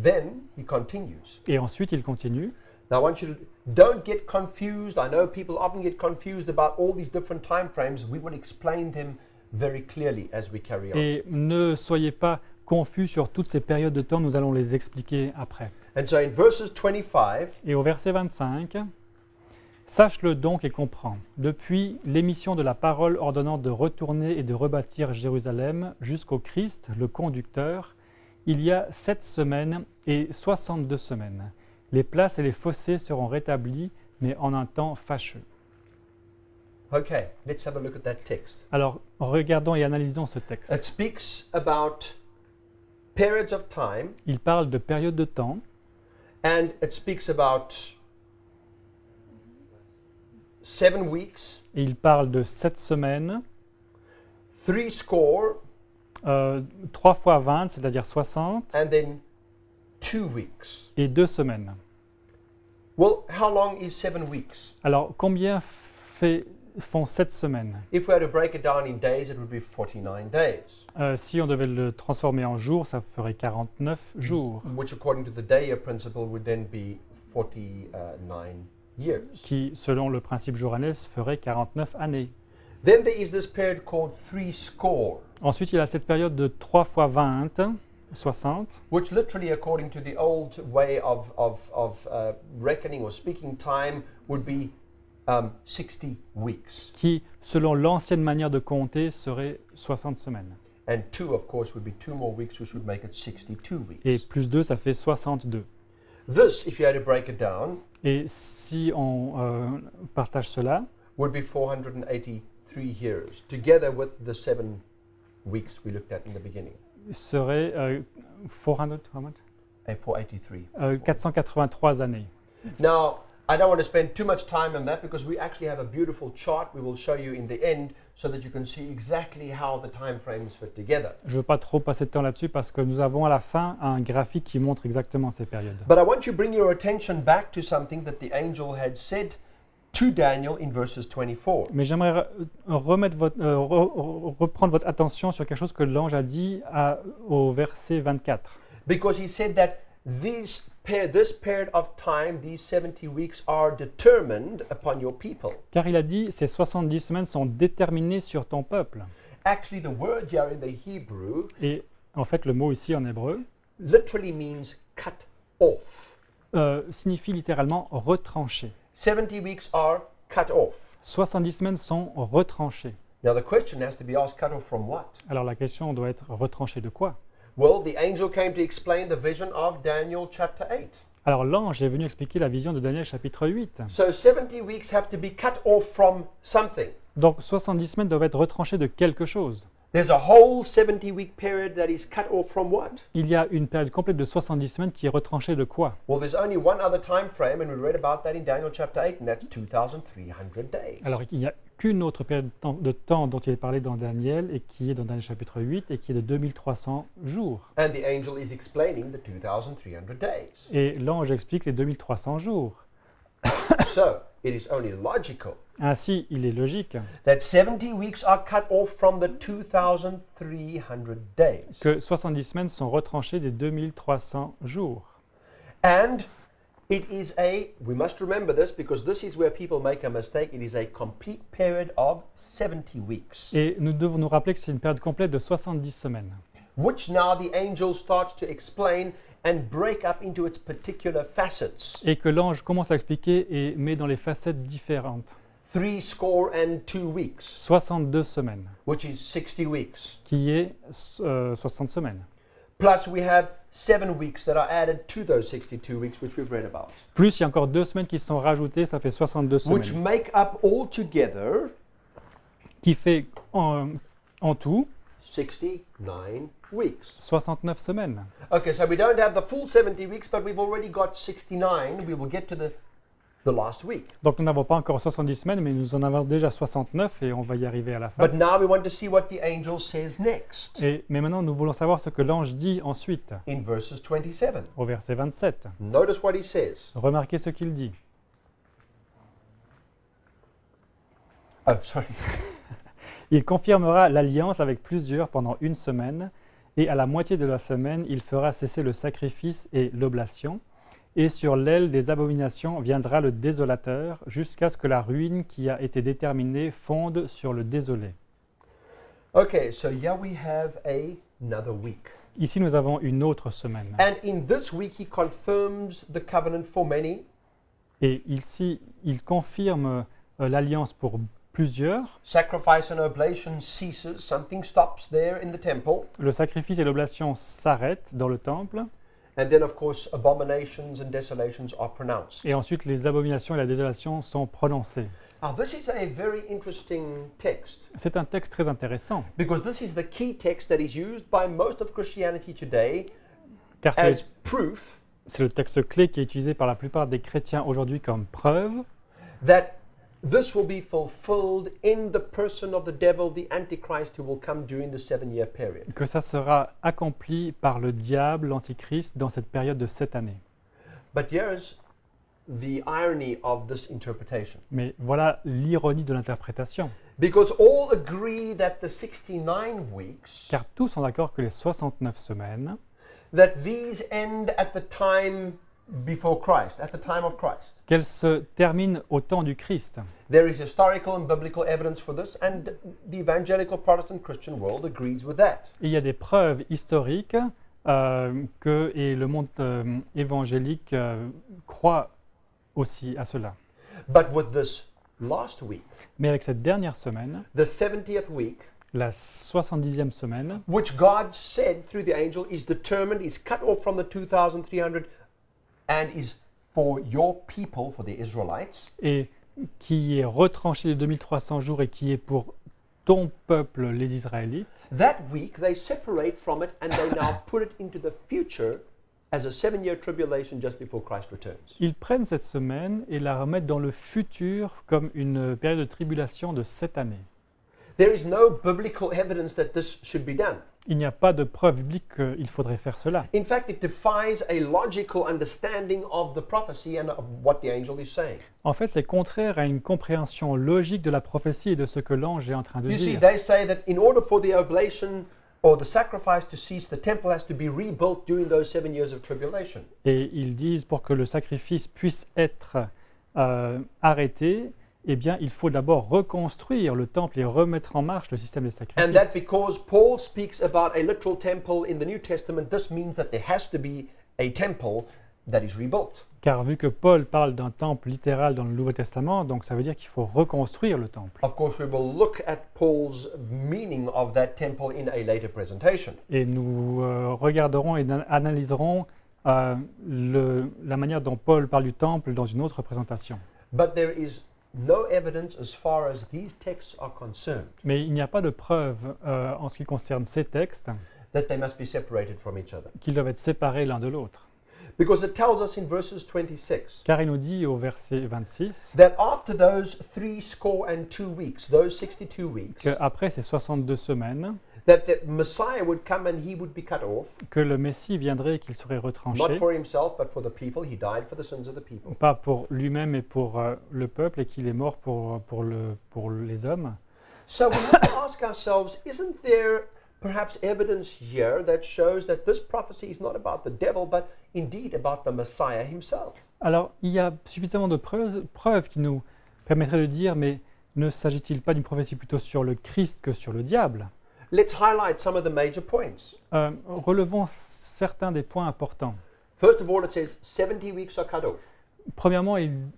then he continues. Et ensuite, il continue. Now, I want you to don't get confused. I know people often get confused about all these different time frames. We will explain them very clearly as we carry on. Et ne soyez pas confus sur toutes ces périodes de temps, nous allons les expliquer après. And so in verses 25, Et au verset 25, « Sache-le donc et comprends. Depuis l'émission de la parole ordonnant de retourner et de rebâtir Jérusalem jusqu'au Christ, le conducteur, il y a 7 semaines et 62 semaines. Les places et les fossés seront rétablis, mais en un temps fâcheux. » okay, let's have a look at that text. Alors, regardons et analysons ce texte. It speaks about periods of time, Il parle de périodes de temps, and it speaks about 7 weeks, et il parle de 7 semaines, 3 score, 3 fois 20, c'est-à-dire 60, and then 2 weeks. et 2 semaines. Well, how long is 7 weeks? Alors, combien font 7 semaines? If we had to break it down in days, it would be 49 days, Si on devait le transformer en jours, ça ferait 49 jours, which according to the day-year principle would then be 49 years. qui, selon le principe jour-année, ferait 49 années. Then there is this period called 3 score, Ensuite, il y a cette période de 3 fois 20, 60, which literally, according to the old way of reckoning or speaking time, would be 60 weeks. qui, selon l'ancienne manière de compter, serait 60 semaines. And 2, of course, would be 2 more weeks, which would make it 62 weeks. Et plus 2, ça fait 62. This, if you had to break it down, Et si on partage cela, would be 483 years, together with the 7 weeks we looked at in the beginning. serait 400, how much? 483. 483 années. Now, I don't want to spend too much time on that because we actually have a beautiful chart we will show you in the end so that you can see exactly how the time frames fit together. Je ne veux pas trop passer de temps là-dessus parce que nous avons à la fin un graphique qui montre exactement ces périodes. But I want to bring your attention back to something that the angel had said to Daniel in verses 24. Mais j'aimerais reprendre votre attention sur quelque chose que l'ange a dit au verset 24. Because he said that this period of time, these 70 weeks, are determined upon your people. Car il a dit, ces 70 semaines sont déterminées sur ton peuple. Actually, the word here in the Hebrew Et en fait, le mot ici en hébreu literally means cut off. signifie littéralement retranché. 70 weeks are cut off. 70 semaines sont retranchées. Now the question has to be asked, cut off from what? Alors la question doit être retranchée de quoi? Well, the angel came to explain the vision of Daniel chapter 8. Alors l'ange est venu expliquer la vision de Daniel chapitre 8. So 70 weeks have to be cut off from something. Donc 70 semaines doivent être retranchées de quelque chose. There's a whole 70-week period that is cut off from what? Il y a une période complète de 70 semaines qui est retranchée de quoi? Well, there's only one other time frame, and we read about that in Daniel chapter 8, and that's 2,300 days. Alors il n'y a qu'une autre période de temps dont il est parlé dans Daniel et qui est dans Daniel chapitre 8 et qui est de 2300 jours. And the angel is explaining the 2,300 days. Et l'ange explique les 2300 jours. So, it is only logical Ainsi, il est logique that 70 weeks are cut off from the 2,300 days. que 70 semaines sont retranchées des 2300 jours. And it is we must remember this because this is where people make a mistake, it is a complete period of 70 weeks. Et nous devons nous rappeler que c'est une période complète de 70 semaines. Which now the angel starts to explain and break up into its particular facets. Et que l'ange commence à expliquer et met dans les facettes différentes. 62 weeks, 62 semaines, which is 60 weeks. qui est 60 semaines. Plus we have 7 weeks that are added to those 62 weeks, which we've read about. Plus il y a encore 2 semaines qui sont rajoutées, ça fait 62 Which semaines. make up altogether Qui fait en tout 69 weeks. 69 semaines. Okay, so we don't have the full 70 weeks, but we've already got 69. We will get to the last week. Donc nous n'avons pas encore 70 semaines, mais nous en avons déjà 69 et on va y arriver à la fin. But now we want to see what the angel says next Mais maintenant, nous voulons savoir ce que l'ange dit ensuite, in verses 27. au verset 27. Notice what he says. Remarquez ce qu'il dit. Oh, sorry. Il confirmera l'alliance avec plusieurs pendant 1 semaine, et à la moitié de la semaine, il fera cesser le sacrifice et l'oblation, et sur l'aile des abominations viendra le désolateur, jusqu'à ce que la ruine qui a été déterminée fonde sur le désolé. Okay, so here we have another week. Ici, nous avons une autre semaine. And in this week, he confirms the covenant for many. Et ici, il confirme l'alliance pour plusieurs. Sacrifice and oblation ceases. Something stops there in the temple. Le sacrifice et l'oblation s'arrêtent dans le temple. And then, of course, abominations and desolations are pronounced. Et ensuite, les abominations et la désolation sont prononcées. Now, this is a very interesting text C'est un texte très intéressant, because this is the key text that is used by most of Christianity today car as proof c'est le texte clé qui est utilisé par la plupart des chrétiens aujourd'hui comme preuve that this will be fulfilled in the person of the devil, the Antichrist, who will come during the 7-year period. que ça sera accompli par le diable, l'antichrist, dans cette période de 7 années. But here's the irony of this interpretation. Mais voilà l'ironie de l'interprétation, Because all agree that the 69 weeks, car tous sont d'accord que les 69 semaines, that these end at the time before Christ, at the time of Christ. qu'elles se terminent au temps du Christ. There is historical and biblical evidence for this, and the evangelical Protestant Christian world agrees with that. Et il y a des preuves historiques et le monde évangélique croit aussi à cela. But with this last week, Mais avec cette dernière semaine, the 70th week, la 70e semaine, which God said through the angel is determined, is cut off from the 2,300 and is for your people, for the Israelites, et qui est retranché de 2300 jours et qui est pour ton peuple, les Israélites, that week they separate from it and they now put it into the future as a 7-year tribulation just before Christ returns. ils prennent cette semaine et la remettent dans le futur comme une période de tribulation de 7 années. There is no biblical evidence that this should be done. Il n'y a pas de preuve biblique qu'il faudrait faire cela. In fact, it defies a logical understanding of the prophecy and of what the angel is saying. En fait, c'est contraire à une compréhension logique de la prophétie et de ce que l'ange est en train de You see, dire. they say that in order for the oblation or the sacrifice to cease, the temple has to be rebuilt during those 7 years of tribulation. Et ils disent pour que le sacrifice puisse être arrêté, eh bien, il faut d'abord reconstruire le temple et remettre en marche le système des And that sacrifices. because Paul speaks about a literal temple in the New Testament, this means that there has to be a temple that is rebuilt. Car vu que Paul parle d'un temple littéral dans le Nouveau Testament, donc ça veut dire qu'il faut reconstruire le temple. Of course, we will look at Paul's meaning of that temple in a later presentation. Et nous regarderons et analyserons la manière dont Paul parle du temple dans une autre présentation. But there is no evidence as far as these texts are concerned Mais il n'y a pas de preuve en ce qui concerne ces textes that they must be separated from each other. qu'ils doivent être séparés l'un de l'autre. Because it tells us in verses 26 Car il nous dit au verset 26 that after those 62 weeks, those 62 weeks, qu'après ces 62 semaines, that the Messiah would come and he would be cut off, que le Messie viendrait et qu'il serait not retranché, for himself, but for the people. He died for the sins of the people. pas pour lui-même et pour le peuple, et qu'il est mort pour les hommes. So we have to ask ourselves, isn't there perhaps evidence here that shows that this prophecy is not about the devil, but indeed about the Messiah himself? Alors, il y a suffisamment de preuves qui nous permettraient de dire, mais ne s'agit-il pas d'une prophétie plutôt sur le Christ que sur le diable? Let's highlight some of the major points. Relevons certains des points importants. First of all, it says 70 weeks are cut off. Premièrement,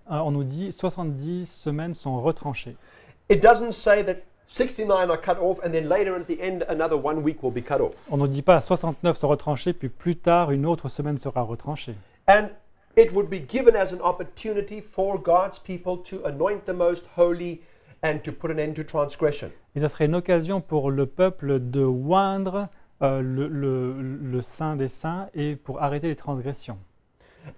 on nous dit 70 semaines sont retranchées. It doesn't say that 69 are cut off and then later at the end another 1 week will be cut off. On ne dit pas 69 sont retranchées, puis plus tard une autre semaine sera retranchée. And it would be given as an opportunity for God's people to anoint the most holy and to put an end to transgression. Et ça serait une occasion pour le peuple de oindre le Saint des Saints et pour arrêter les transgressions.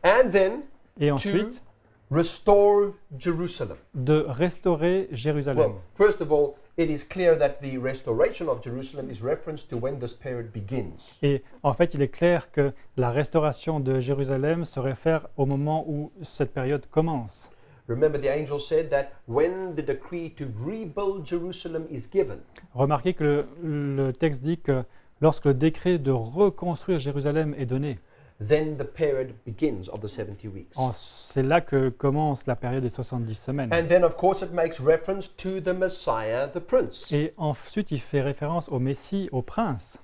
And then Et to ensuite, restore Jerusalem. de restaurer Jérusalem. Well, first of all, it is clear that the restoration of Jerusalem is reference to when this period begins. Et en fait, il est clair que la restauration de Jérusalem se réfère au moment où cette période commence. Remember, the angel said that when the decree to rebuild Jerusalem is given, Remarquez que le texte dit que lorsque le décret de reconstruire Jérusalem est donné, then the period begins of the 70 weeks. c'est là que commence la période des 70 semaines. And then, of course, it makes reference to the Messiah, the Prince. Et ensuite, il fait référence au Messie, au Prince.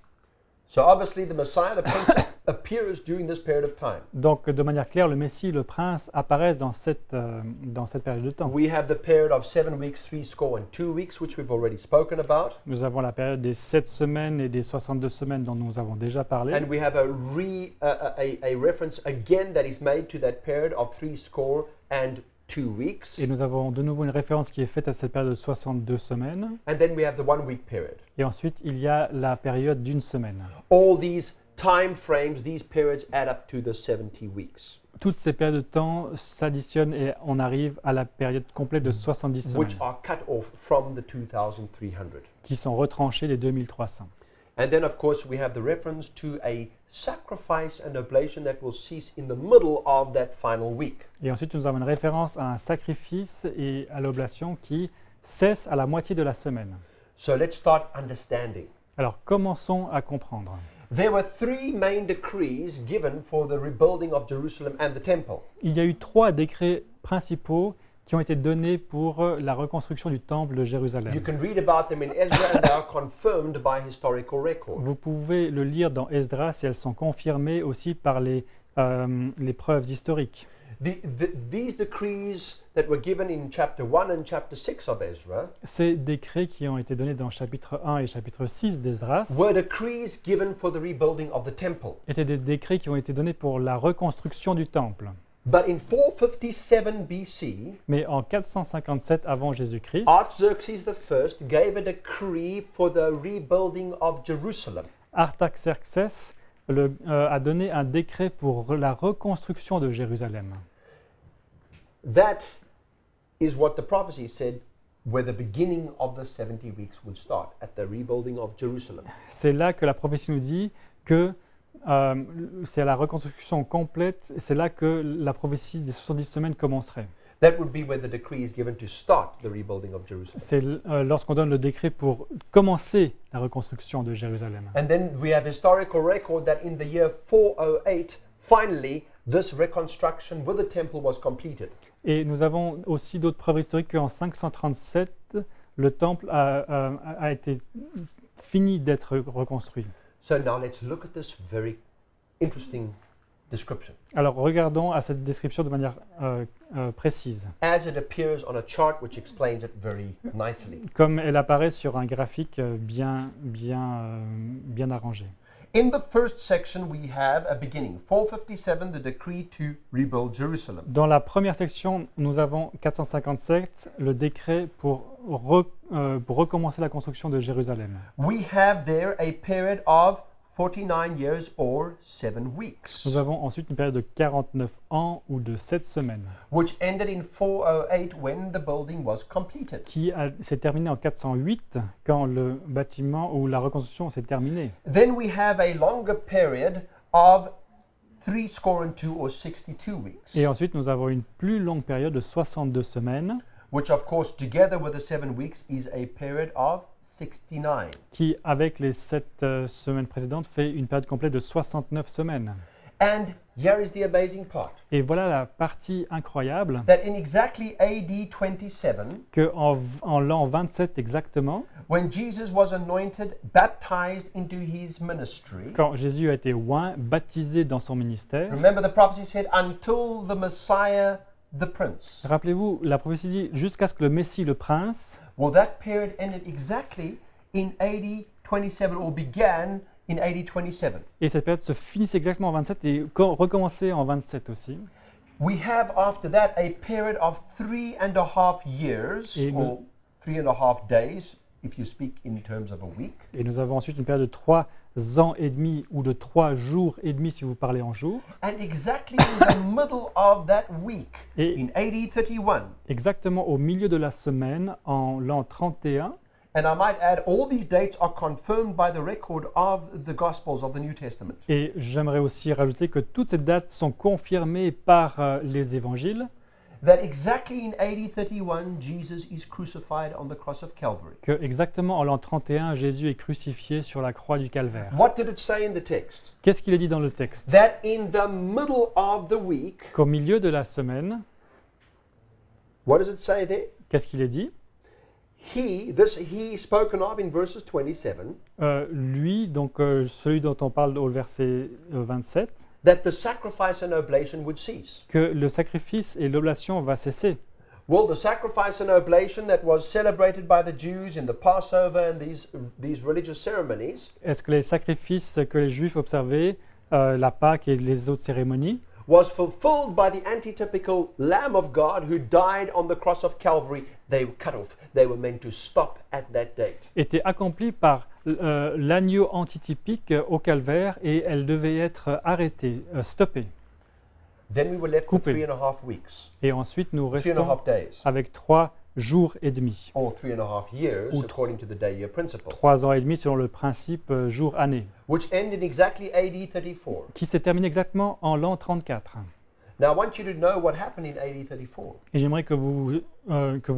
So obviously, the Messiah, the Prince, appears during this period of time. Donc, de manière claire, le Messie, le Prince apparaissent dans cette période de temps. We have the period of 7 weeks, 62 weeks, which we've already spoken about. Nous avons la période des 7 semaines et des 62 semaines dont nous avons déjà parlé. And we have a reference again that is made to that period of 62 weeks. Et nous avons de nouveau une référence qui est faite à cette période de 62 semaines. And then we have the 1 week period. Et ensuite, il y a la période d'une semaine. All these time frames, these periods add up to the 70 weeks, Toutes ces périodes de temps s'additionnent et on arrive à la période complète de 70 semaines, which are cut off from the 2300. qui sont retranchées les 2300. And then, of course, we have the reference to a sacrifice and oblation that will cease in the middle of that final week. Et ensuite, nous avons une référence à un sacrifice et à l'oblation qui cesse à la moitié de la semaine. So let's start understanding. Alors, commençons à comprendre. There were 3 main decrees given for the rebuilding of Jerusalem and the temple. Il y a eu 3 décrets principaux qui ont été donnés pour la reconstruction du temple de You Jérusalem. can read about them in Ezra and they are confirmed by historical record. Vous pouvez le lire dans Esdras et elles sont confirmées aussi par les preuves historiques. These decrees that were given in chapter 1 and chapter 6 of Ezra Ces décrets qui ont été donnés dans chapitre 1 et chapitre 6 d'Esdras were decrees given for the rebuilding of the temple. étaient des décrets qui ont été donnés pour la reconstruction du temple. But in 457 BC, Mais en 457 avant Jésus-Christ, Artaxerxes I gave a decree for the rebuilding of Jerusalem. Artaxerxès a donné un décret pour la reconstruction de Jérusalem. That is what the prophecy said where the beginning of the 70 weeks would start, at the rebuilding of Jerusalem. C'est là que la prophétie nous dit que c'est à la reconstruction complète, c'est là que la prophétie des 70 semaines commencerait. That would be where the decree is given to start the rebuilding of Jerusalem. C'est lorsqu'on donne le décret pour commencer la reconstruction de Jérusalem. And then we have historical record that in the year 408, finally, this reconstruction with the temple was completed. Et nous avons aussi d'autres preuves historiques qu'en 537, le temple a été fini d'être reconstruit. So now let's look at this very interesting description Alors regardons à cette description de manière précise, as it appears on a chart which explains it very nicely. comme elle apparaît sur un graphique bien arrangé. In the first section, we have a beginning. 457, the decree to rebuild Jerusalem. Dans la première section, nous avons 457, le décret pour recommencer la construction de Jérusalem. We have there a period of 49 years or 7 weeks, Nous avons ensuite une période de 49 ans ou de 7 semaines, which ended in 408 when the building was completed. qui s'est terminée en 408 quand le bâtiment ou la reconstruction s'est terminée. Then we have a longer period of 62 or 62 weeks, Et ensuite, nous avons une plus longue période de 62 semaines, which of course together with the 7 weeks is a period of 69. qui, avec les 7 semaines précédentes, fait une période complète de 69 semaines. And here is the amazing part, Et voilà la partie incroyable, that in exactly AD 27, qu'en l'an 27 exactement, when Jesus was anointed, baptized into his ministry, quand Jésus a été oint, baptisé dans son ministère, remember the prophecy said, until the Messiah, the Prince. rappelez-vous, la prophétie dit jusqu'à ce que le Messie, le Prince, Well, that period ended exactly in AD 27, or began in AD 27. et cette période se finissait exactement en 27 et recommençait en 27 aussi. We have after that a period of 3.5 years, Et or 3.5 days, if you speak in terms of a week. Et nous avons ensuite une période de 3 ans et demi ou de 3 jours et demi si vous parlez en jours. And exactly in the middle of that week, Et in AD 31, exactement au milieu de la semaine, en l'an 31, and I might add, all these dates are confirmed by the record of the Gospels of the New Testament. et j'aimerais aussi rajouter que toutes ces dates sont confirmées par les évangiles, That exactly in AD 31, Jesus is crucified on the cross of Calvary. que exactement en l'an 31, Jésus est crucifié sur la croix du Calvaire. What did it say in the text? Qu'est-ce qu'il est dit dans le texte? That in the middle of the week, Qu'au milieu de la semaine, what does it say there? qu'est-ce qu'il est dit? He spoken of in verses 27, Lui, donc celui dont on parle au verset 27, that the sacrifice and oblation would cease. que le sacrifice et l'oblation va cesser. Well, the sacrifice and oblation that was celebrated by the Jews in the Passover and these religious ceremonies Est-ce que les sacrifices que les Juifs observaient, la Pâque et les autres cérémonies, was fulfilled by the antitypical Lamb of God who died on the cross of Calvary? They were cut off. They were meant to stop at that date. étaient accomplies par l'agneau antitypique au calvaire et elles devaient être arrêtées, stoppées. Then we were left with Coupé. 3.5 weeks, Et ensuite, nous 3.5 restons days, avec 3 jours et demi, or 3.5 years, Ou according to the day-year principle, 3 ans et demi selon le principe jour-année, which ended exactly AD 34. qui s'est terminé exactement en l'an 34. Now, I want you to know what happened in AD 34, Et j'aimerais que vous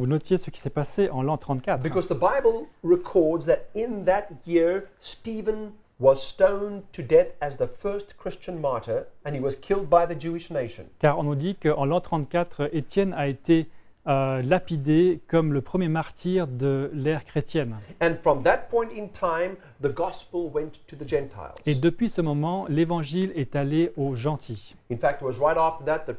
notiez ce qui s'est passé en l'an 34. because the Bible records that in that year, Stephen was stoned to death as the first Christian martyr, and he was killed by the Jewish nation. Car on nous dit qu'en l'an 34, Étienne a été lapidé comme le premier martyr de l'ère chrétienne. And from that point in time, the gospel went to the Gentiles. Et depuis ce moment, l'évangile est allé aux gentils. In fact, it was right after that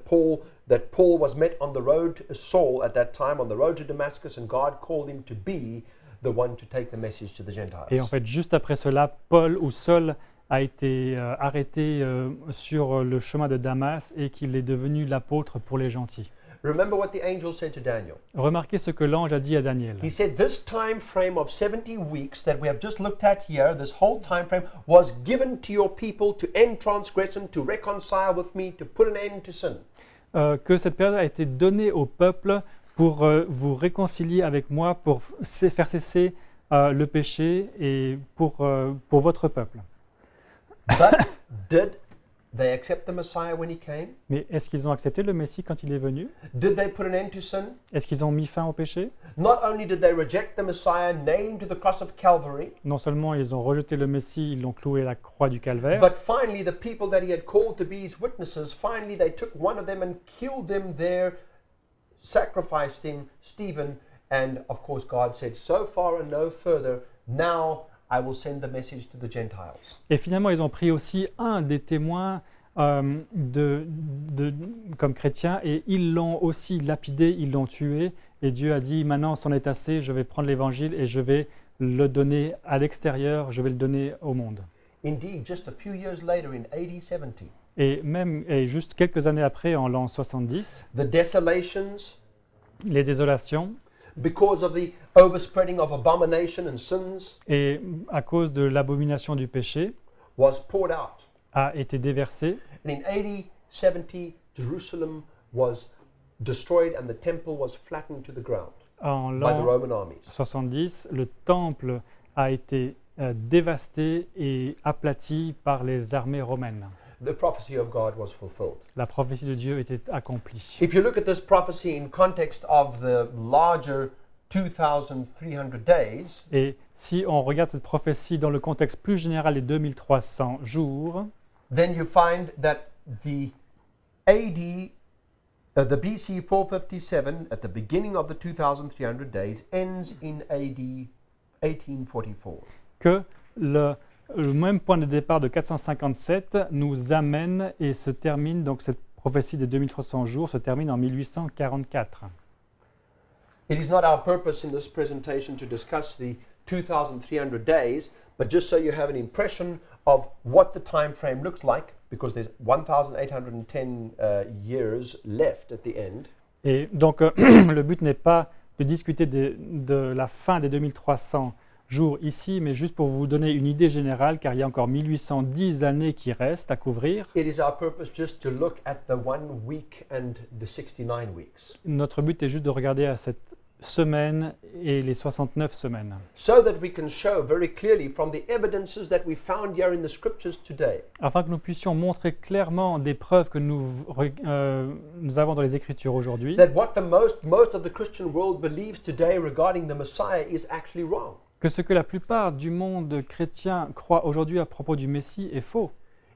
Paul was met on the road, Saul at that time, on the road to Damascus, and God called him to be the one to take the message to the Gentiles. Et en fait, juste après cela, Paul ou Saul a été arrêté sur le chemin de Damas et qu'il est devenu l'apôtre pour les gentils. Remember what the angel said to Daniel. Remarquez ce que l'ange a dit à Daniel. He said, this time frame of 70 weeks that we have just looked at here, this whole time frame was given to your people to end transgression, to reconcile with me, to put an end to sin. Que cette période a été donnée au peuple pour vous réconcilier avec moi, pour faire cesser le péché et pour votre peuple. But did they accept the Messiah when he came? Mais est-ce qu'ils ont accepté le Messie quand il est venu? Did they put an end to sin? Est-ce qu'ils ont mis fin au péché? Not only did they reject the Messiah named to the cross of Calvary, Non seulement ils ont rejeté le Messie, ils l'ont cloué à la croix du calvaire, but finally the people that he had called to be his witnesses, finally they took one of them and killed him there, sacrificed him, Stephen, and of course God said, so far and no further, now I will send the message to the Gentiles. et finalement ils ont pris aussi un des témoins comme chrétiens et ils l'ont aussi lapidé, ils l'ont tué et Dieu a dit maintenant c'en est assez, je vais prendre l'évangile et je vais le donner à l'extérieur, je vais le donner au monde. Indeed, just a few years later in AD 70, Et juste quelques années après, en l'an 70, the desolations, les désolations, because of the overspreading of abomination and sins, et à cause de l'abomination du péché, was poured out. a été déversée. And in AD 70, Jerusalem was destroyed and the temple was flattened to the ground En by the l'an Roman armies. 70, le temple a été dévasté et aplati par les armées romaines. The prophecy of God was fulfilled. La prophétie de Dieu était accomplie. If you look at this prophecy in context of the larger 2,300 days, Et si on regarde cette prophétie dans le contexte plus général des 2300 jours, then you find that the AD, the BC 457 at the beginning of the 2,300 days ends in AD 1844. que le même point de départ de 457 nous amène et se termine, donc cette prophétie des 2300 jours se termine en 1844. It is not our purpose in this presentation to discuss the 2,300 days, but just so you have an impression of what the time frame looks like, because there's 1,810 years left at the end. Et donc le but n'est pas de discuter de la fin des 2300 jours ici, mais juste pour vous donner une idée générale, car il y a encore 1810 années qui restent à couvrir. It is our purpose just to look at the 1 week and the 69 weeks, Notre but est juste de regarder à cette semaine et les 69 semaines, so that we can show very clearly from the evidences that we found here in the scriptures today afin que nous puissions montrer clairement des preuves que nous avons dans les Écritures aujourd'hui, that what the most of the Christian world believes today regarding the Messiah is actually wrong. que ce que la plupart du monde chrétien croit aujourd'hui à propos du Messie est faux.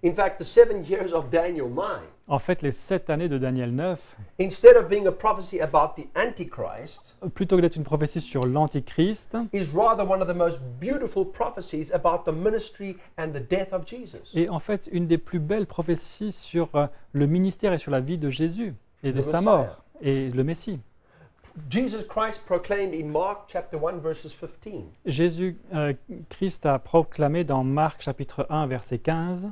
In fact, the 7 years of Daniel 9, En fait, les 7 années de Daniel 9, instead of being a prophecy about the Antichrist, plutôt que d'être une prophétie sur l'Antichrist, is rather one of the most beautiful prophecies about the ministry and the death of Jesus. est en fait une des plus belles prophéties sur le ministère et sur la vie de Jésus et de Le sa Messiah. mort et le Messie. Jesus Christ proclaimed in Mark chapter 1 verses 15, Jésus Christ a proclamé dans Marc chapitre 1 verset 15,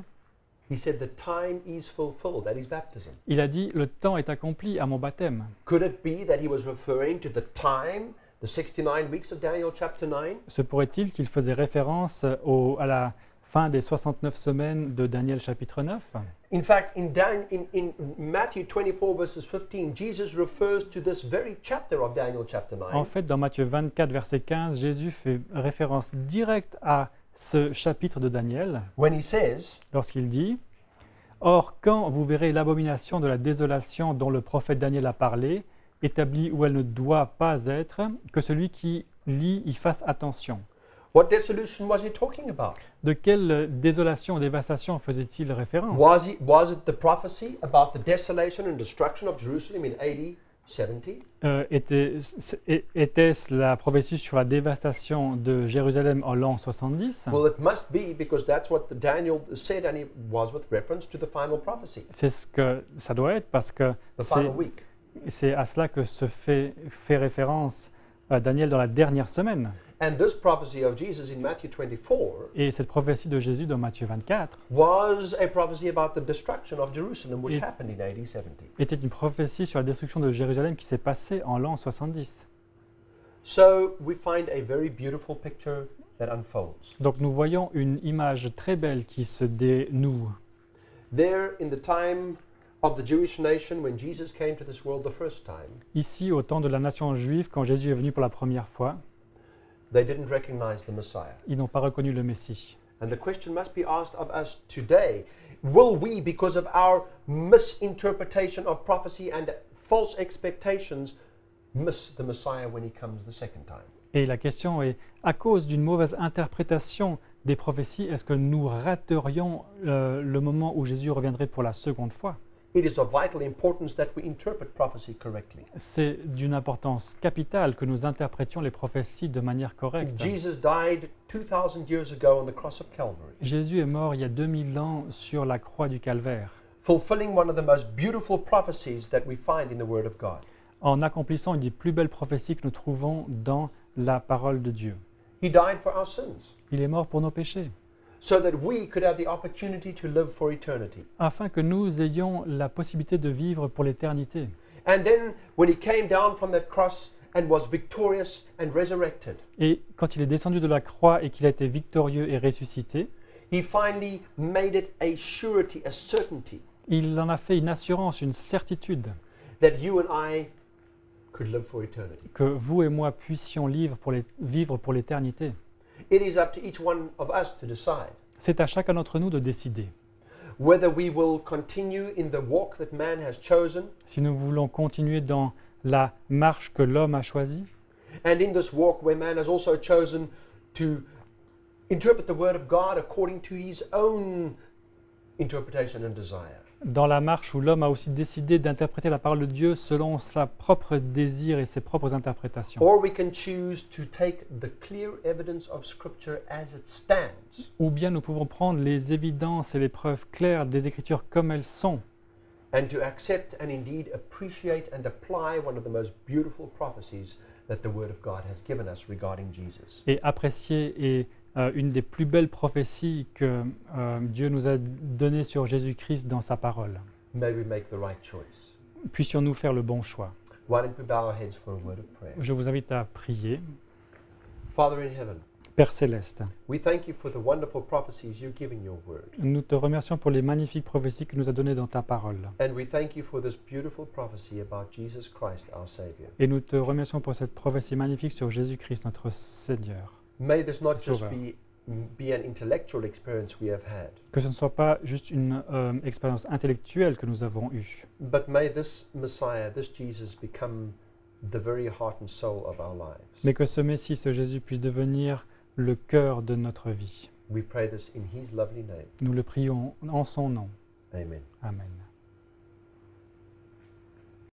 he said, the time is fulfilled at his baptism. il a dit « Le temps est accompli à mon baptême ». Could it be that he was referring to the time, the 69 weeks of Daniel chapter 9? Se pourrait-il qu'il faisait référence à la fin des 69 semaines de Daniel chapitre 9 ? In fact, in Matthew 24 verses 15, Jesus refers to this very chapter of Daniel chapter 9. En fait, dans Matthieu 24 verset 15, Jésus fait référence directe à ce chapitre de Daniel When he says, lorsqu'il dit « Or, quand vous verrez l'abomination de la désolation dont le prophète Daniel a parlé, établie où elle ne doit pas être, que celui qui lit y fasse attention. » what dissolution was he talking about? De quelle désolation ou dévastation faisait-il référence? Was it the prophecy about the desolation and destruction of Jerusalem in AD 70? Était-ce la prophétie sur la dévastation de Jérusalem en l'an 70? Well, it must be, because that's what Daniel said, and it was with reference to the final prophecy, C'est ce que ça doit être parce que the final week. c'est à cela que se fait référence Daniel dans la dernière semaine. And this prophecy of Jesus in Matthew 24 Et cette prophétie de Jésus dans Matthieu 24 was a prophecy about the destruction of Jerusalem, which It- happened in AD 70. était une prophétie sur la destruction de Jérusalem qui s'est passée en l'an 70. So we find a very beautiful picture that unfolds. Donc nous voyons une image très belle qui se dénoue. There, in the time of the Jewish nation when Jesus came to this world the first time, Ici, au temps de la nation juive, quand Jésus est venu pour la première fois, they didn't recognize the Messiah. ils n'ont pas reconnu le Messie. And the question must be asked of us today, will we, because of our misinterpretation of prophecy and false expectations, miss the Messiah when he comes the second time? Et la question est, à cause d'une mauvaise interprétation des prophéties, est-ce que nous raterions le moment où Jésus reviendrait pour la seconde fois? It is of vital importance that we interpret prophecy correctly. C'est d'une importance capitale que nous interprétions les prophéties de manière correcte. Jesus died 2,000 years ago on the cross of Calvary, Jésus est mort il y a 2000 ans sur la croix du Calvaire, fulfilling one of the most beautiful prophecies that we find in the Word of God. en accomplissant une des plus belles prophéties que nous trouvons dans la parole de Dieu. He died for our sins, Il est mort pour nos péchés, so that we could have the opportunity to live for eternity. afin que nous ayons la possibilité de vivre pour l'éternité. And then, when he came down from that cross and was victorious and resurrected, Et quand il est descendu de la croix et qu'il a été victorieux et ressuscité, he finally made it a surety, a certainty, il en a fait une assurance, une certitude, that you and I could live for eternity. que vous et moi puissions vivre pour l'éternité. It is up to each one of us to decide C'est à chacun d'entre nous de décider whether we will continue in the walk that man has chosen, si nous voulons continuer dans la marche que l'homme a choisie, and in this walk where man has also chosen to interpret the Word of God according to his own interpretation and desire. dans la marche où l'homme a aussi décidé d'interpréter la parole de Dieu selon sa propre désir et ses propres interprétations. Or we can choose to take the clear evidence of Scripture as it stands Ou bien nous pouvons prendre les évidences et les preuves claires des Écritures comme elles sont and to accept and indeed appreciate and apply one of the most beautiful prophecies that the Word of God has given us regarding Jesus. et apprécier une des plus belles prophéties que Dieu nous a données sur Jésus-Christ dans sa parole. May we make the right choice. Puissions-nous faire le bon choix. Why don't we bow our heads for a word of prayer? Je vous invite à prier. Father in heaven, Père Céleste, we thank you for the wonderful prophecies you give in your Word. nous te remercions pour les magnifiques prophéties que tu nous as données dans ta parole. And we thank you for this beautiful prophecy about Jesus Christ, our Savior. Et nous te remercions pour cette prophétie magnifique sur Jésus-Christ, notre Seigneur. May this not just Sauveur. be an intellectual experience we have had, Que ce ne soit pas juste une expérience intellectuelle que nous avons eue, but may this Messiah, this Jesus, become the very heart and soul of our lives. mais que ce Messie, ce Jésus, puisse devenir le cœur de notre vie. We pray this in His lovely name. Nous le prions en son nom. Amen. Amen.